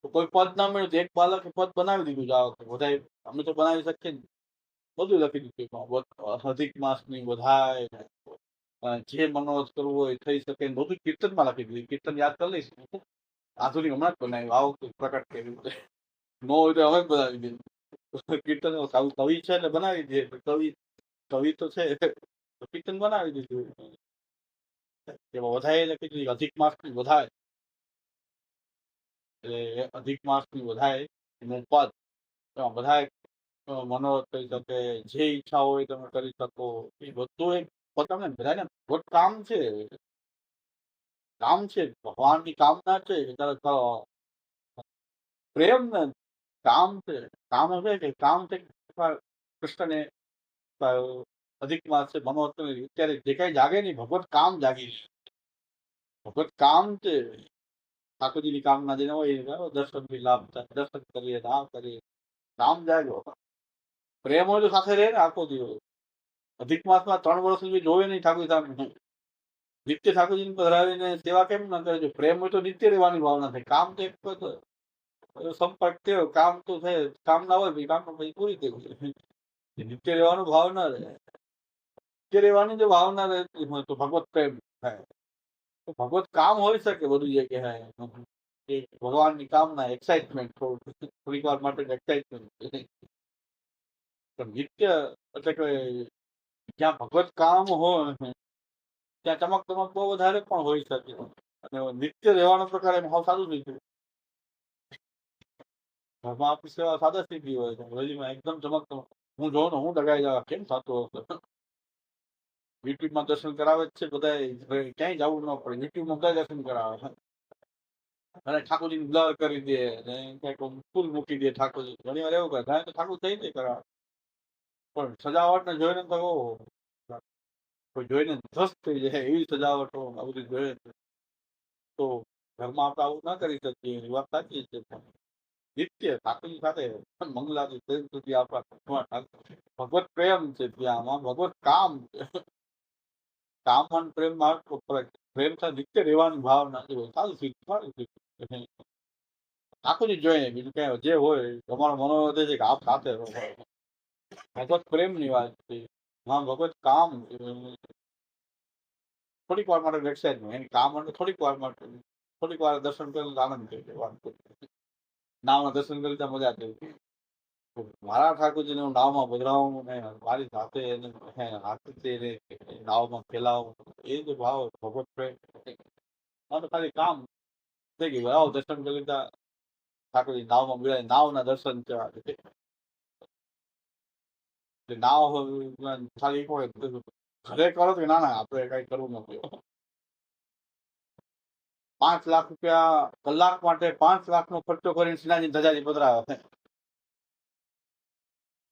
તો કોઈ પદ ના મળ્યું તો એક બાલકે પદ બનાવી દીધું જ આ વખતે. બધા અમે તો બનાવી શકીએ ને, બધું લખી દીધું. અધિક માસ ની બધાય જે મનોરથ કરવું હોય થઈ શકે બધું કીર્તનમાં લખી દીધું. કીર્તન યાદ કરી લઈશ. આધુનિક હમણાં જ બનાવ્યું, આ વખતે પ્રકટ કર્યું. ન હોય તો હવે જ બનાવી દીધું. કીર્તન કવિ છે એટલે બનાવી દે. કવિ તો છે કીર્તન બનાવી દીધું. એમાં વધારે લખી દીધું અધિક માસ ની વધાય, એટલે અધિક માસ ની વધાય એનું પદ એમાં બધા મનોરથ કરી શકે, જે ઈચ્છા હોય તમે કરી શકો. એ બધું એક પોતાને બધાને बहुत કામ છે, કામ છે ભગવાનની કામના છે. પ્રેમ ને કામ છે, કામ હશે કે કામ છે કૃષ્ણને અધિક માસ છે મનોરથ અત્યારે જે કઈ જાગે નહીં ભગવત કામ જાગી. ભગવત કામ છે ઠાકોરજીની કામના જેને હોય દર્શન થી લાભ થાય, દર્શન કરીએ આ કરીએ કામ જાગ્યો. પ્રેમ હોય તો સાથે રહે ને આખો દિવસ. અધિક માસમાં 3 વર્ષ સુધી જોવે નહીં ઠાકોર સામે, નિત્ય ઠાકોરજીને પધરાવીને સેવા કેમ ના કરે? જો પ્રેમ હોય તો નિત્ય રહેવાની ભાવના થાય. કામ તો એક સંપર્ક થયો, કામ તો થાય, કામ ના હોય કામ પછી પૂરી થઈ. નિત્ય રહેવાનો ભાવ ના રહે. નિત્ય રહેવાની જો ભાવના રહેતી હોય તો ભગવત પ્રેમ થાય. તો ભગવત કામ હોઈ શકે બધું જગ્યાએ. ભગવાનની કામના એક્સાઇટમેન્ટ થોડીક વાર માટે એક્સાઇટમેન્ટ. નિત્ય એટલે કે જ્યાં ભગવત કામ હોય ત્યાં ચમક ચમક બહુ વધારે પણ હોઈ શકે. અને નિત્ય રહેવાનો પ્રકાર એમ હાવ સારું થઈ ગયું. ઘરમાં આપણી સેવા સાદા થઈ હોય છે, હોલીમાં એકદમ ચમક ચમક. હું જોઉં ને હું ડગાઈ જાવ કેમ થતું હશે. યુટ્યુબમાં દર્શન કરાવે જ છે બધા, ક્યાંય જવું ન પડે. યુટ્યુબમાં બધા દર્શન કરાવે અને ઠાકોરજી બ્લર કરી દે ક્યાંક ફૂલ મૂકી દે ઠાકોરજી. ઘણી વાર એવું કરે તો ઠાકોર થઈ જાય કરાવે, પણ સજાવટ ને જોઈને તો કોઈ જોઈને ધ્વસ્ત થઈ જાય એવી સજાવટો આ બધી જોઈએ તો ઘરમાં આપણે આવું ના કરી શકીએ. એ વાત સાચી છે. નિત્ય ઠાકોરજી સાથે મંગલાથી પ્રેમ સુધી આપણા ભગવત પ્રેમ છે. ત્યાં ભગવત કામ છે. કામ અને પ્રેમમાં પ્રેમ સાથે નિત્ય રહેવાની ભાવના છે. સારું સારું ઠાકોરજી જોઈએ બીજું કઈ જે હોય તમારો મનોરથ છે કે આપ સાથે રહો. ભગવત પ્રેમ ની વાત છે. હા ભગવત કામ થોડીક વાર માટે એક્સાઇટમેન્ટ, એની કામ માટે થોડીક વાર માટે, થોડીક વાર દર્શન કરી આનંદ કરી વાત. નાવના દર્શન કરી મજા કરી. મારા ઠાકોરજીને હું નાવમાં પધરાવું ને મારી સાથે હાથથી નાવમાં ફેલાવું, એ જે ભાવ ભગવત પ્રેમ તો ખાલી કામ થઈ ગયું. આવો દર્શન કરી લીધા ઠાકોરજી નાવમાં બિરાય, નાવના દર્શન નાવ ખાલી ઘરે કરો તો ના ના આપણે કઈ કરવું નથી. 5 લાખ રૂપિયા કલાક માટે 5 લાખનો ખર્ચો કરીને શ્રીનાથજી ધજાજી પધરાવે.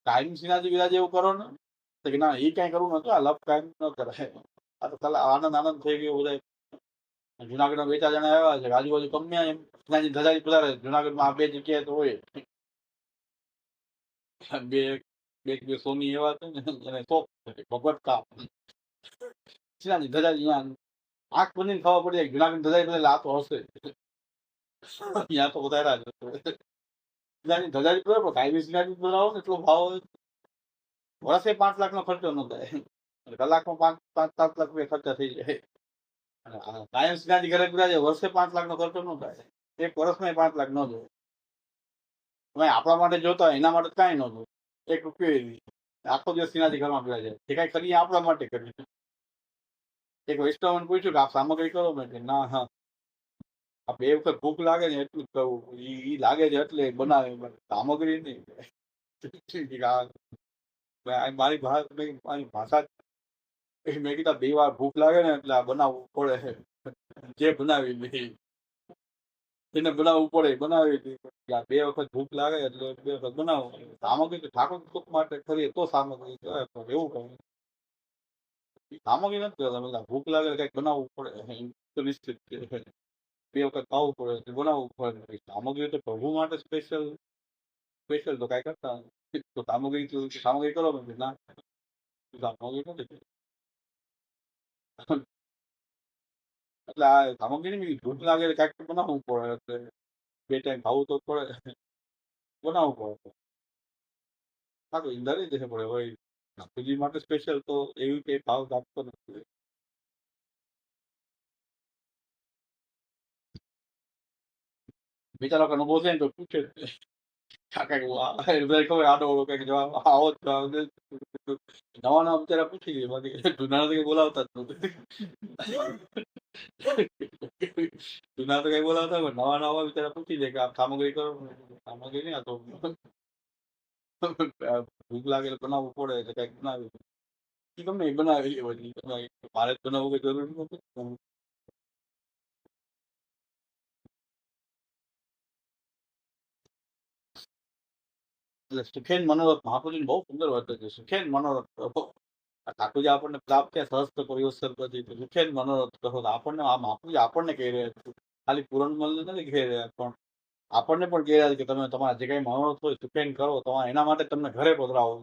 કાયમ શ્રીનાથજી વિરાજ એવું કરો ને તો કે ના એ કઈ કરવું નતું, આ લપ કાયમ ન કરાય. આ તો કલા આનંદ આનંદ થઈ ગયો બધા. જુનાગઢમાં 2-4 જણા આવ્યા છે, આજુબાજુ કંપની એમ શ્રીનાથજી ધજાજી પધરાવે. જુનાગઢમાં આ 2 જગ્યાએ તો હોય. બે બે સોની એવા છે ને એને શોખ ભગવત કામ શ્રીનાથજી ધજાજી આંખ બંધીને ખબર પડી જાય જુનાગઢ ધજાજી એટલે આ તો હશે. ત્યાં તો વધારે શ્રીનાથજી ધજાજી બરાબર કાયમી શ્રીનાથજી બનાવો ને એટલો ભાવ હોય. વર્ષે 5 લાખનો ખર્ચો ન થાય, કલાકમાં 5-7 લાખ રૂપિયા ખર્ચા થઈ જાય. કાયમ શ્રીનાથજી ઘરે બિરાજે વર્ષે 5 લાખનો ખર્ચો ન થાય, એક વર્ષમાં 5 લાખ ન જોઈએ. આપણા માટે જોતા હોય એના માટે કઈ ન જોયું, 1 રૂપિયો આખો દિવસ શ્રીનાથજી ઘરમાં બિરાજે જે કઈ કરીએ આપણા માટે કરીએ. એક વૈષ્ણવને પૂછ્યું કે આપ સામગ્રી કરો મેં કે ના હા આ 2 વખત ભૂખ લાગે ને એટલું જ કરવું, ઈ લાગે છે એટલે બનાવે, સામગ્રી નહીં. મારી ભાષા મેં કીધા 2 વાર ભૂખ લાગે ને એટલે આ બનાવવું પડે, જે બનાવી નહીં એને બનાવવું પડે, બનાવી 2 વખત ભૂખ લાગે એટલે 2 વખત બનાવો. સામગ્રી તો ઠાકોર સુખ માટે કરીએ તો સામગ્રી કહેવાય, એવું કહું સામગ્રી નથી કરતા. ભૂખ લાગે કઈક બનાવવું પડે તો નિશ્ચિત 2 વખત ખાવું પડે બનાવવું પડે. સામગ્રી તો પ્રભુ માટે સ્પેશિયલ તો કઈ કરતા તો સામગ્રી કરો ના સામગ્રી નથી. એટલે આ સામગ્રી ભૂખ લાગે કઈક બનાવવું પડે, એટલે 2 ટાઈમ ખાવું તો પડે, બનાવવું પડે. હા તો ઈંધા નહીં દેશે પડે હોય ઠાકોરજી માટે સ્પેશિયલ તો એવી કઈ ભાવ આપતો નથી. બીજા લોકો અનુભવ છે ને તો પૂછે ખબર આડો ઓળો કઈક જવાબ આવો જ જવાબ નવા નવા બિચારા પૂછી ગઈ, બાકી જૂના તો કઈ બોલાવતા જ નથી. જૂના તો કઈ બોલાવતા નવા નવા બિચારા પૂછી જાય કે આપ સામગ્રી કરો, સામગ્રી નહીં આ તો ભૂખ લાગે બનાવવું પડે એટલે કઈક બનાવી ગમે બનાવી મારે જ બનાવવું કઈ જરૂરી નથી. એટલે સુખેન મનોરથ મહાપુરુષ બહુ સુંદર વર્તે છે. સુખેન મનોરથ કરો, ઠાકોરજી આપણને પ્રાપ્ત થયા સહસ્ત્ર પરિવર્તન પછી સુખેન મનોરથ કરો. આપણને આ મહાપુરુષ આપણને કહી રહ્યા છે, ખાલી પૂરણ મલ નથી કહી રહ્યા પણ આપણને પણ કહી રહ્યા છે કે તમે તમારા જે કઈ મનોરથ હોય સુખેન કરો, તમારે એના માટે તમને ઘરે પધરાવો.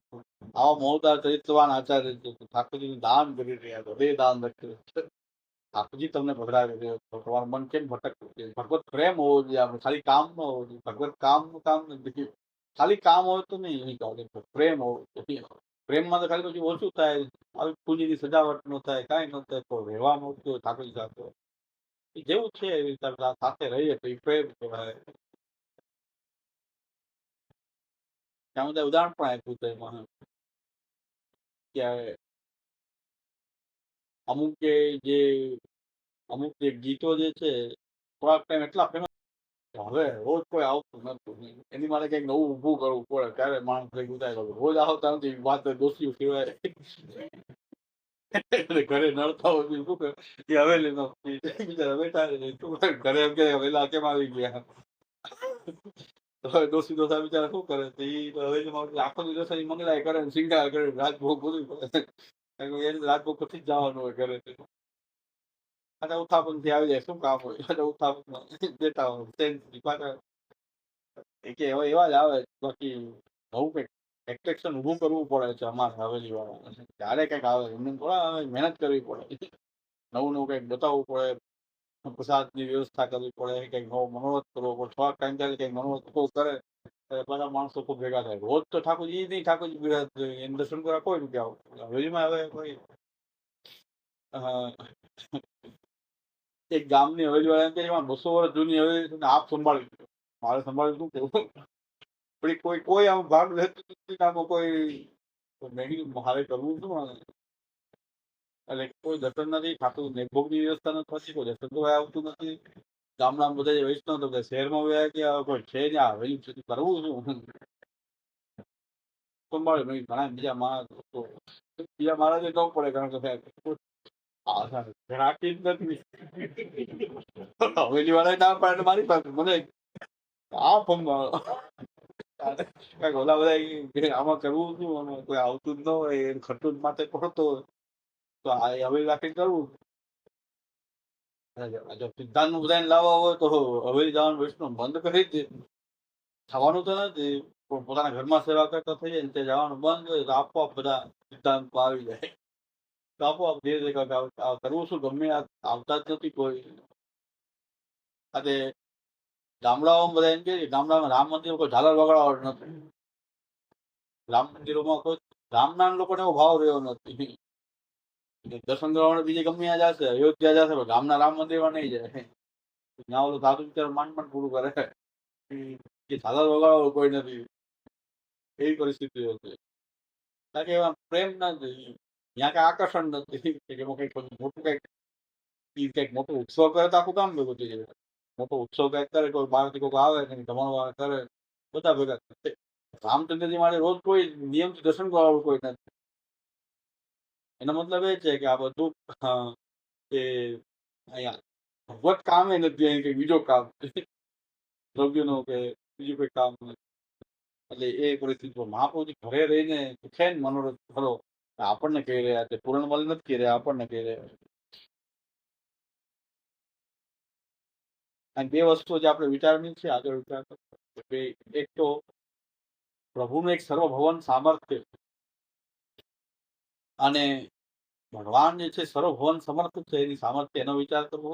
આવા મોહદાર ચરિત્રવાન આચાર્ય ઠાકોરજી દાન કરી રહ્યા છે, બે દાન રાખ્યું છે. ઠાકોરજી તમને પધરાવી રહ્યો છો, તમારું મન કેમ ભટકતું છે? ભગવત પ્રેમ હોવો જોઈએ, આપણે ખાલી કામ ન હોવું જોઈએ. ભગવત કામનું કામ નથી, ખાલી કામ હોય તો નહીં ચાલે, પ્રેમ હોવો જોઈએ. પ્રેમમાં તો ખાલી પછી ઓછું થાય, આવી પૂજીની સજાવટ ન થાય, કાંઈ ન થાય, તો રહેવામાં ઓછું હોય ઠાકોરજી સાથે જેવું છે એવી સાથે રહીએ તો એ પ્રેમ કહેવાય. ત્યાં બધા ઉદાહરણ પણ આપ્યું છે એમાં કે અમુક જે ગીતો જે છે થોડાક ટાઈમ એટલા ફેમસ હવે રોજ કોઈ આવતું નથી, એની માટે કઈક નવું ઊભું કરવું પડે ત્યારે માણસ ભેગું થાય. રોજ આવતા નથી વાત દોષીઓ કહેવાય. ઘરે નડતા હોય શું કરે એ હવેલીમાં બિચારા બેઠા ઘરે એમ કે વેલા કેમ આવી ગયા, દોષી દોષા બિચારા શું કરે હવેલીમાં આખો દિવસ મંગલાય કરે સિંગાર કરે રાજભોગ બધું કરે, એને રાજભોગ પછી જ જવાનું હોય ઘરે. પાછા ઉત્થાપન થી આવી જાય શું કામ હોય, પાછા ઉત્થાપન દેતા હોય પાછા એવા જ આવે. બાકી નવું કઈક એટ્રેક્શન ઊભું કરવું પડે છે અમારે હવેલી વાળા, ત્યારે કઈક આવે એમને થોડા મહેનત કરવી પડે, નવું નવું કઈક બતાવવું પડે, પ્રસાદની વ્યવસ્થા કરવી પડે, કઈક નવો મનોરથ કરવો પડે. થોડાક ટાઈમ ત્યારે કઈક મનોરથ કરે બધા માણસો ખૂબ ભેગા થાય. રોજ તો ઠાકોરજી નહીં, ઠાકોરજી બિરાજ એને દર્શન કરવા કોઈ નથી આવતું. હવેલીમાં હવે કોઈ એક ગામની હવેલી વાળા એમ કે 200 વર્ષ જૂની હવેલી આપ સંભાળી, મારે સંભાળ્યું શું કેવું પણ કોઈ આમ ભાગ લેતું નથી, આમાં કોઈ મેં કીધું મારે કરવું શું એટલે કોઈ દર્શન નથી થતું, નેકભોગની વ્યવસ્થા નથી થતી, કોઈ દર્શન તો આવતું નથી. ગામડામાં બધા વૈષ્ણવ તો શહેરમાં વ્યા ગયા કોઈ છે ને હવેલી સુધી કરવું શું, સંભાળે નહીં. ઘણા બીજા માણસ બીજા માણસ ન પડે કારણ કે રાખી જ નથી. હવેલી વાળા ના પાડે મારી પાસે મને આ ફોનમાં કઈક ઓલા બધા આમાં કરવું શું આમાં કોઈ આવતું જ ન હોય ખર્ચું માથે પડતો હોય તો હવે રાખીને કરવું. જો સિદ્ધાંત નું બધાને લાવવા હોય તો હવેલી જવાનું વૈષ્ણવ બંધ કરી દે. થવાનું તો નથી પણ પોતાના ઘરમાં સેવા કરતા થઈ જાય ને તે જવાનું બંધ હોય તો આપોઆપ બધા સિદ્ધાંત આવી જાય. તો આપોઆપ ધીરે ધીરે કરવું શું ગમે આવતા જ નથી કોઈ. આજે ગામડાઓમાં બધા એમ કે ગામડામાં રામ મંદિર કોઈ ઝાલર વગાડવા નથી. રામ મંદિરોમાં કોઈ ગામના લોકોને એવો ભાવ રહ્યો નથી. દર્શન કરવા બીજે ગમે ત્યાં જશે અયોધ્યા જશે પણ ગામના રામ મંદિરમાં નહીં જાય. ત્યાં ઓલું સાધુ વિચાર માંડ પૂરું કરે કે ઝાલર વગાડવા કોઈ નથી. એવી પરિસ્થિતિ હતી. કારણ કે એવા પ્રેમ નથી ત્યાં કઈ આકર્ષણ નથી કે એમાં કઈક મોટું કઈક મોટો ઉત્સવ કરે તો આખું કામ ભેગું થઈ જાય. મોટો ઉત્સવ કઈક કરે કોઈ બહારથી કોઈ આવે ને જમણવાર કરે બધા ભેગા કરે. રામચંદ્રજી માટે રોજ કોઈ નિયમથી દર્શન કરવાનું કોઈ નથી. એનો મતલબ એ છે કે આ બધું એ અહીંયા ભગવત કામ એ નથી અહીં કઈ બીજો કામ દ્રવ્યનો કે બીજું કોઈ કામ નથી. એટલે એ પરિસ્થિતિ મહાપ્રભુજી ઘરે રહીને છે ને મનોરથ કરો આપણને કહી રહ્યા છે. પૂર્ણમલ નથી કહી રહ્યા આપણને કહી રહ્યા. અને બે વસ્તુ જે આપણે વિચારવાની છે આગળ વિચાર એક તો પ્રભુનું એક સર્વભવન સામર્થ્ય અને ભગવાન જે છે સર્વભવન સમર્થ છે એની સામર્થ્ય એનો વિચાર કરવો.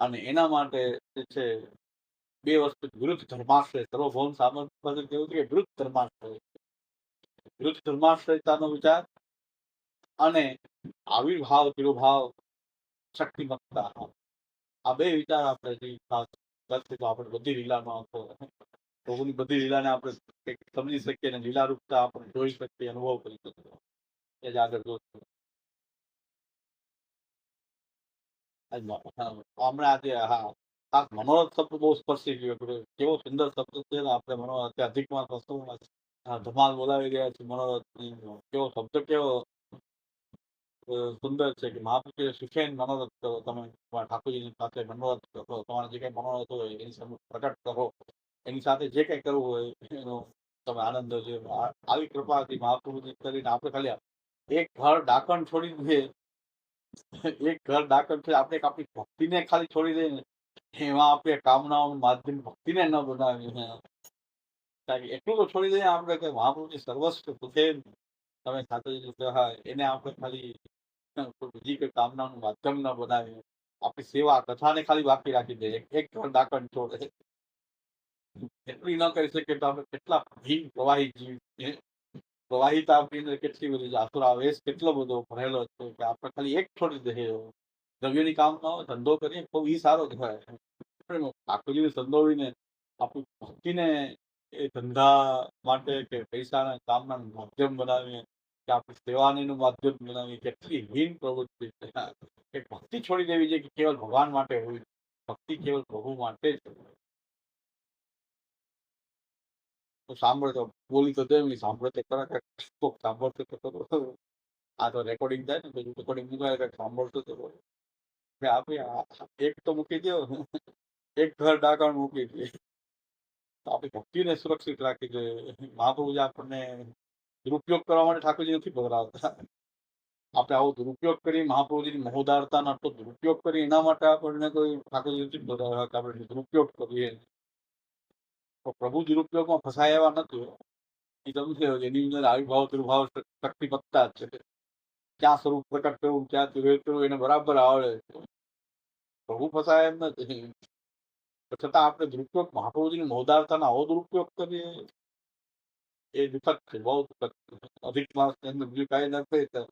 અને એના માટે જે છે બે વસ્તુ વિરુદ્ધ ધર્માશ્રય સર્વભવન સામર્થ્ય કેવું છે કે વિરુદ્ધ ધર્માશ્રય વિરુદ્ધ ધર્માશ્રયતાનો વિચાર અને આવિર્ભાવ તિરુભાવ શક્તિમત્તા આ બે વિચાર આપણે કરશે તો આપણે બધી લીલામાં પ્રભુની બધી લીલાને આપણે સમજી શકીએ અને લીલા રૂપતા આપણે જોઈ શકીએ અનુભવ કરી શકીએ. એ જ આગળ જોશું. હમણાં આજે હા મનોરથ શબ્દ બહુ સ્પર્શી ગયો કેવો સુંદર શબ્દ છે ને આપણે મનોરથ અધિકમાં વસ્તુમાં ધમાલ બોલાવી રહ્યા છે. મનોરથ કેવો શબ્દ કેવો સુંદર છે કે મહાપુરુષે શીખે મનોરથ કરો તમે ઠાકોરજીની સાથે મનોરથ કરો તમારે જે કઈ મનોરથ હોય એની સામે પ્રકટ કરો એની સાથે જે કઈ કરવું હોય એનો તમે આનંદ છે. આવી કૃપાથી મહાપુરુષજી કરીને આપણે ખાલી એક ઘર ડાકણ છોડી દઈએ એક ઘર ડાકણ છે આપણે આપણી ભક્તિને ખાલી છોડી દઈએ ને એમાં આપણે કામનાઓનું માધ્યમ ભક્તિને ન બનાવીએ એટલું તો છોડી દઈએ આપણે કે મહાપુરુષજી સર્વસ્વ છે તમે સાથે એને આપણે ખાલી બીજી કોઈ કામનાનું માધ્યમ ન બનાવીએ. આપણી સેવા કથાને ખાલી બાકી રાખી દઈએ એક ઘર ડાકણ છોડે એટલી ન કરી શકીએ તો આપણે કેટલા ભીમ પ્રવાહી જીવ પ્રવાહિતા આપણી અંદર કેટલી બધી આસુરાવેશ કેટલો બધો ભરેલો છે કે આપણે ખાલી એક છોડી દઈએ. દ્રવ્યની કામના ધંધો કરીએ તો એ સારો કહેવાય. ઠાકોરજીને સંદોવીને આપણી ભક્તિને એ ધંધા માટે કે પૈસાના કામના માધ્યમ બનાવીએ કે આપણી સેવાનીનું માધ્યમ બનાવીએ કેટલી હીન પ્રવૃત્તિ છે. ભક્તિ છોડી દેવી છે કે કેવલ ભગવાન માટે હોય. ભક્તિ કેવલ પ્રભુ માટે જ સાંભળે તો બોલી તો દેવી સાંભળે તો ખરા સાંભળતો તો આ તો રેકોર્ડિંગ થાય ને બધું રેકોર્ડિંગ મુકાય સાંભળતો તો આપણે એક તો મૂકી દો એક ઘર ડાકણ મૂકી દે તો આપણી ભક્તિને સુરક્ષિત રાખી જોઈએ. મહાપ્રભુજી આપણને દુરુપયોગ કરવા માટે ઠાકોરજી નથી પધરાવતા. આપણે આવો દુરુપયોગ કરી મહાપ્રભુજીની મહોદારતાનો આટલો દુરુપયોગ કરી એના માટે આપણને કોઈ ઠાકોરજી નથી પધરાવતા કે આપણે દુરુપયોગ કરીએ. પ્રભુ દુરુપયોગમાં ફસાય એવા નથી. એ સમજે એની અંદર આવિર્ભાવ તિરુભાવ શક્તિમત્તા છે. ક્યાં સ્વરૂપ પ્રકટ કરવું ક્યાં તિવેર કરવું એને બરાબર આવડે. પ્રભુ ફસાય એમ નથી. છતાં આપણે દુરુપયોગ મહાપ્રભુજીની મહોદારતાનો આવો દુરુપયોગ કરીએ એ દુઃખદ છે બહુ દુઃખદ. અધિક માસની અંદર બીજું કાંઈ ન થાય તો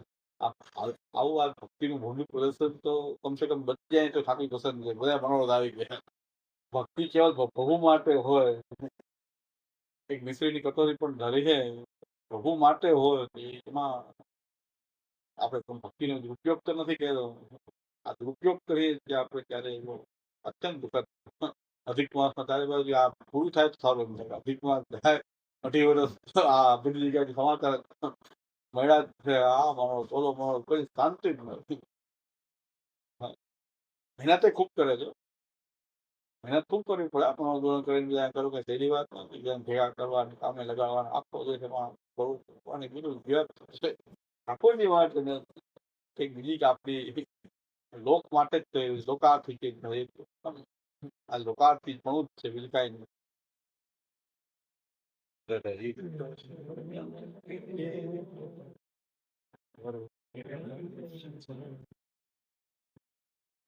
આવું આ ભક્તિનું ભૂમિ પ્રદર્શન તો કમસે કમ બચી જાય તો ઠાકોર પસંદ છે. બધા મનોરથ આવી ગયા. ભક્તિ કેવલ પ્રભુ માટે હોય. એક મિશ્રીની કટોરી પણ ધરી છે પ્રભુ માટે હોય એમાં આપણે ભક્તિનો દુરુપયોગ તો નથી કહેતો. આ દુરુપયોગ કરીએ જે આપણે ત્યારે એવો અત્યંત દુઃખદ. અધિક માસમાં તારે બાજુ આ પૂરું થાય તો સારું એમ થાય. અધિક માસ થાય વર્ષ આ બધી જગ્યાએ સમાચાર મળ્યા જ છે, આ માણો ચોલો માણો કોઈ શાંતિ જ નથી. મહેનત ખૂબ કરે છે, મહેનત ખૂબ કરવી પડે. આપણો આંદોલન કરીને બીજા કરો કે સહેલી વાત નથી. બીજાને ભેગા કરવાની, કામે લગાડવાના, આખો દિવસ એમાં કરવું અને બીજું વ્યર્થ છે. ઠાકોરની વાત કંઈક બીજી કે આપણી લોક માટે જ છે, લોકાર્થી કંઈક આ લોકાર્થી પણ જ છે, બીજું કાંઈ નહીં.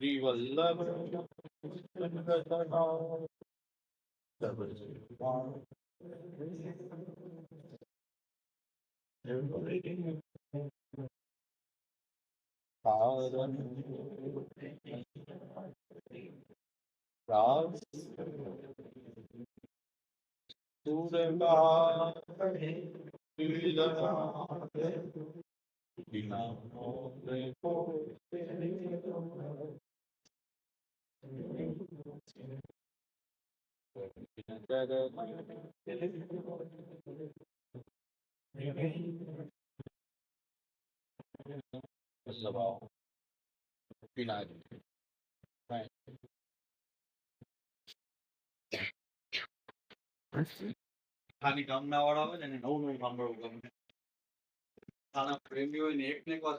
શ્રી વલ્લભ ખાલી ગામના વાળા હોય ને નવું નવું સાંભળવું ગમે. આના પ્રેમી હોય ને એક ને એક વાર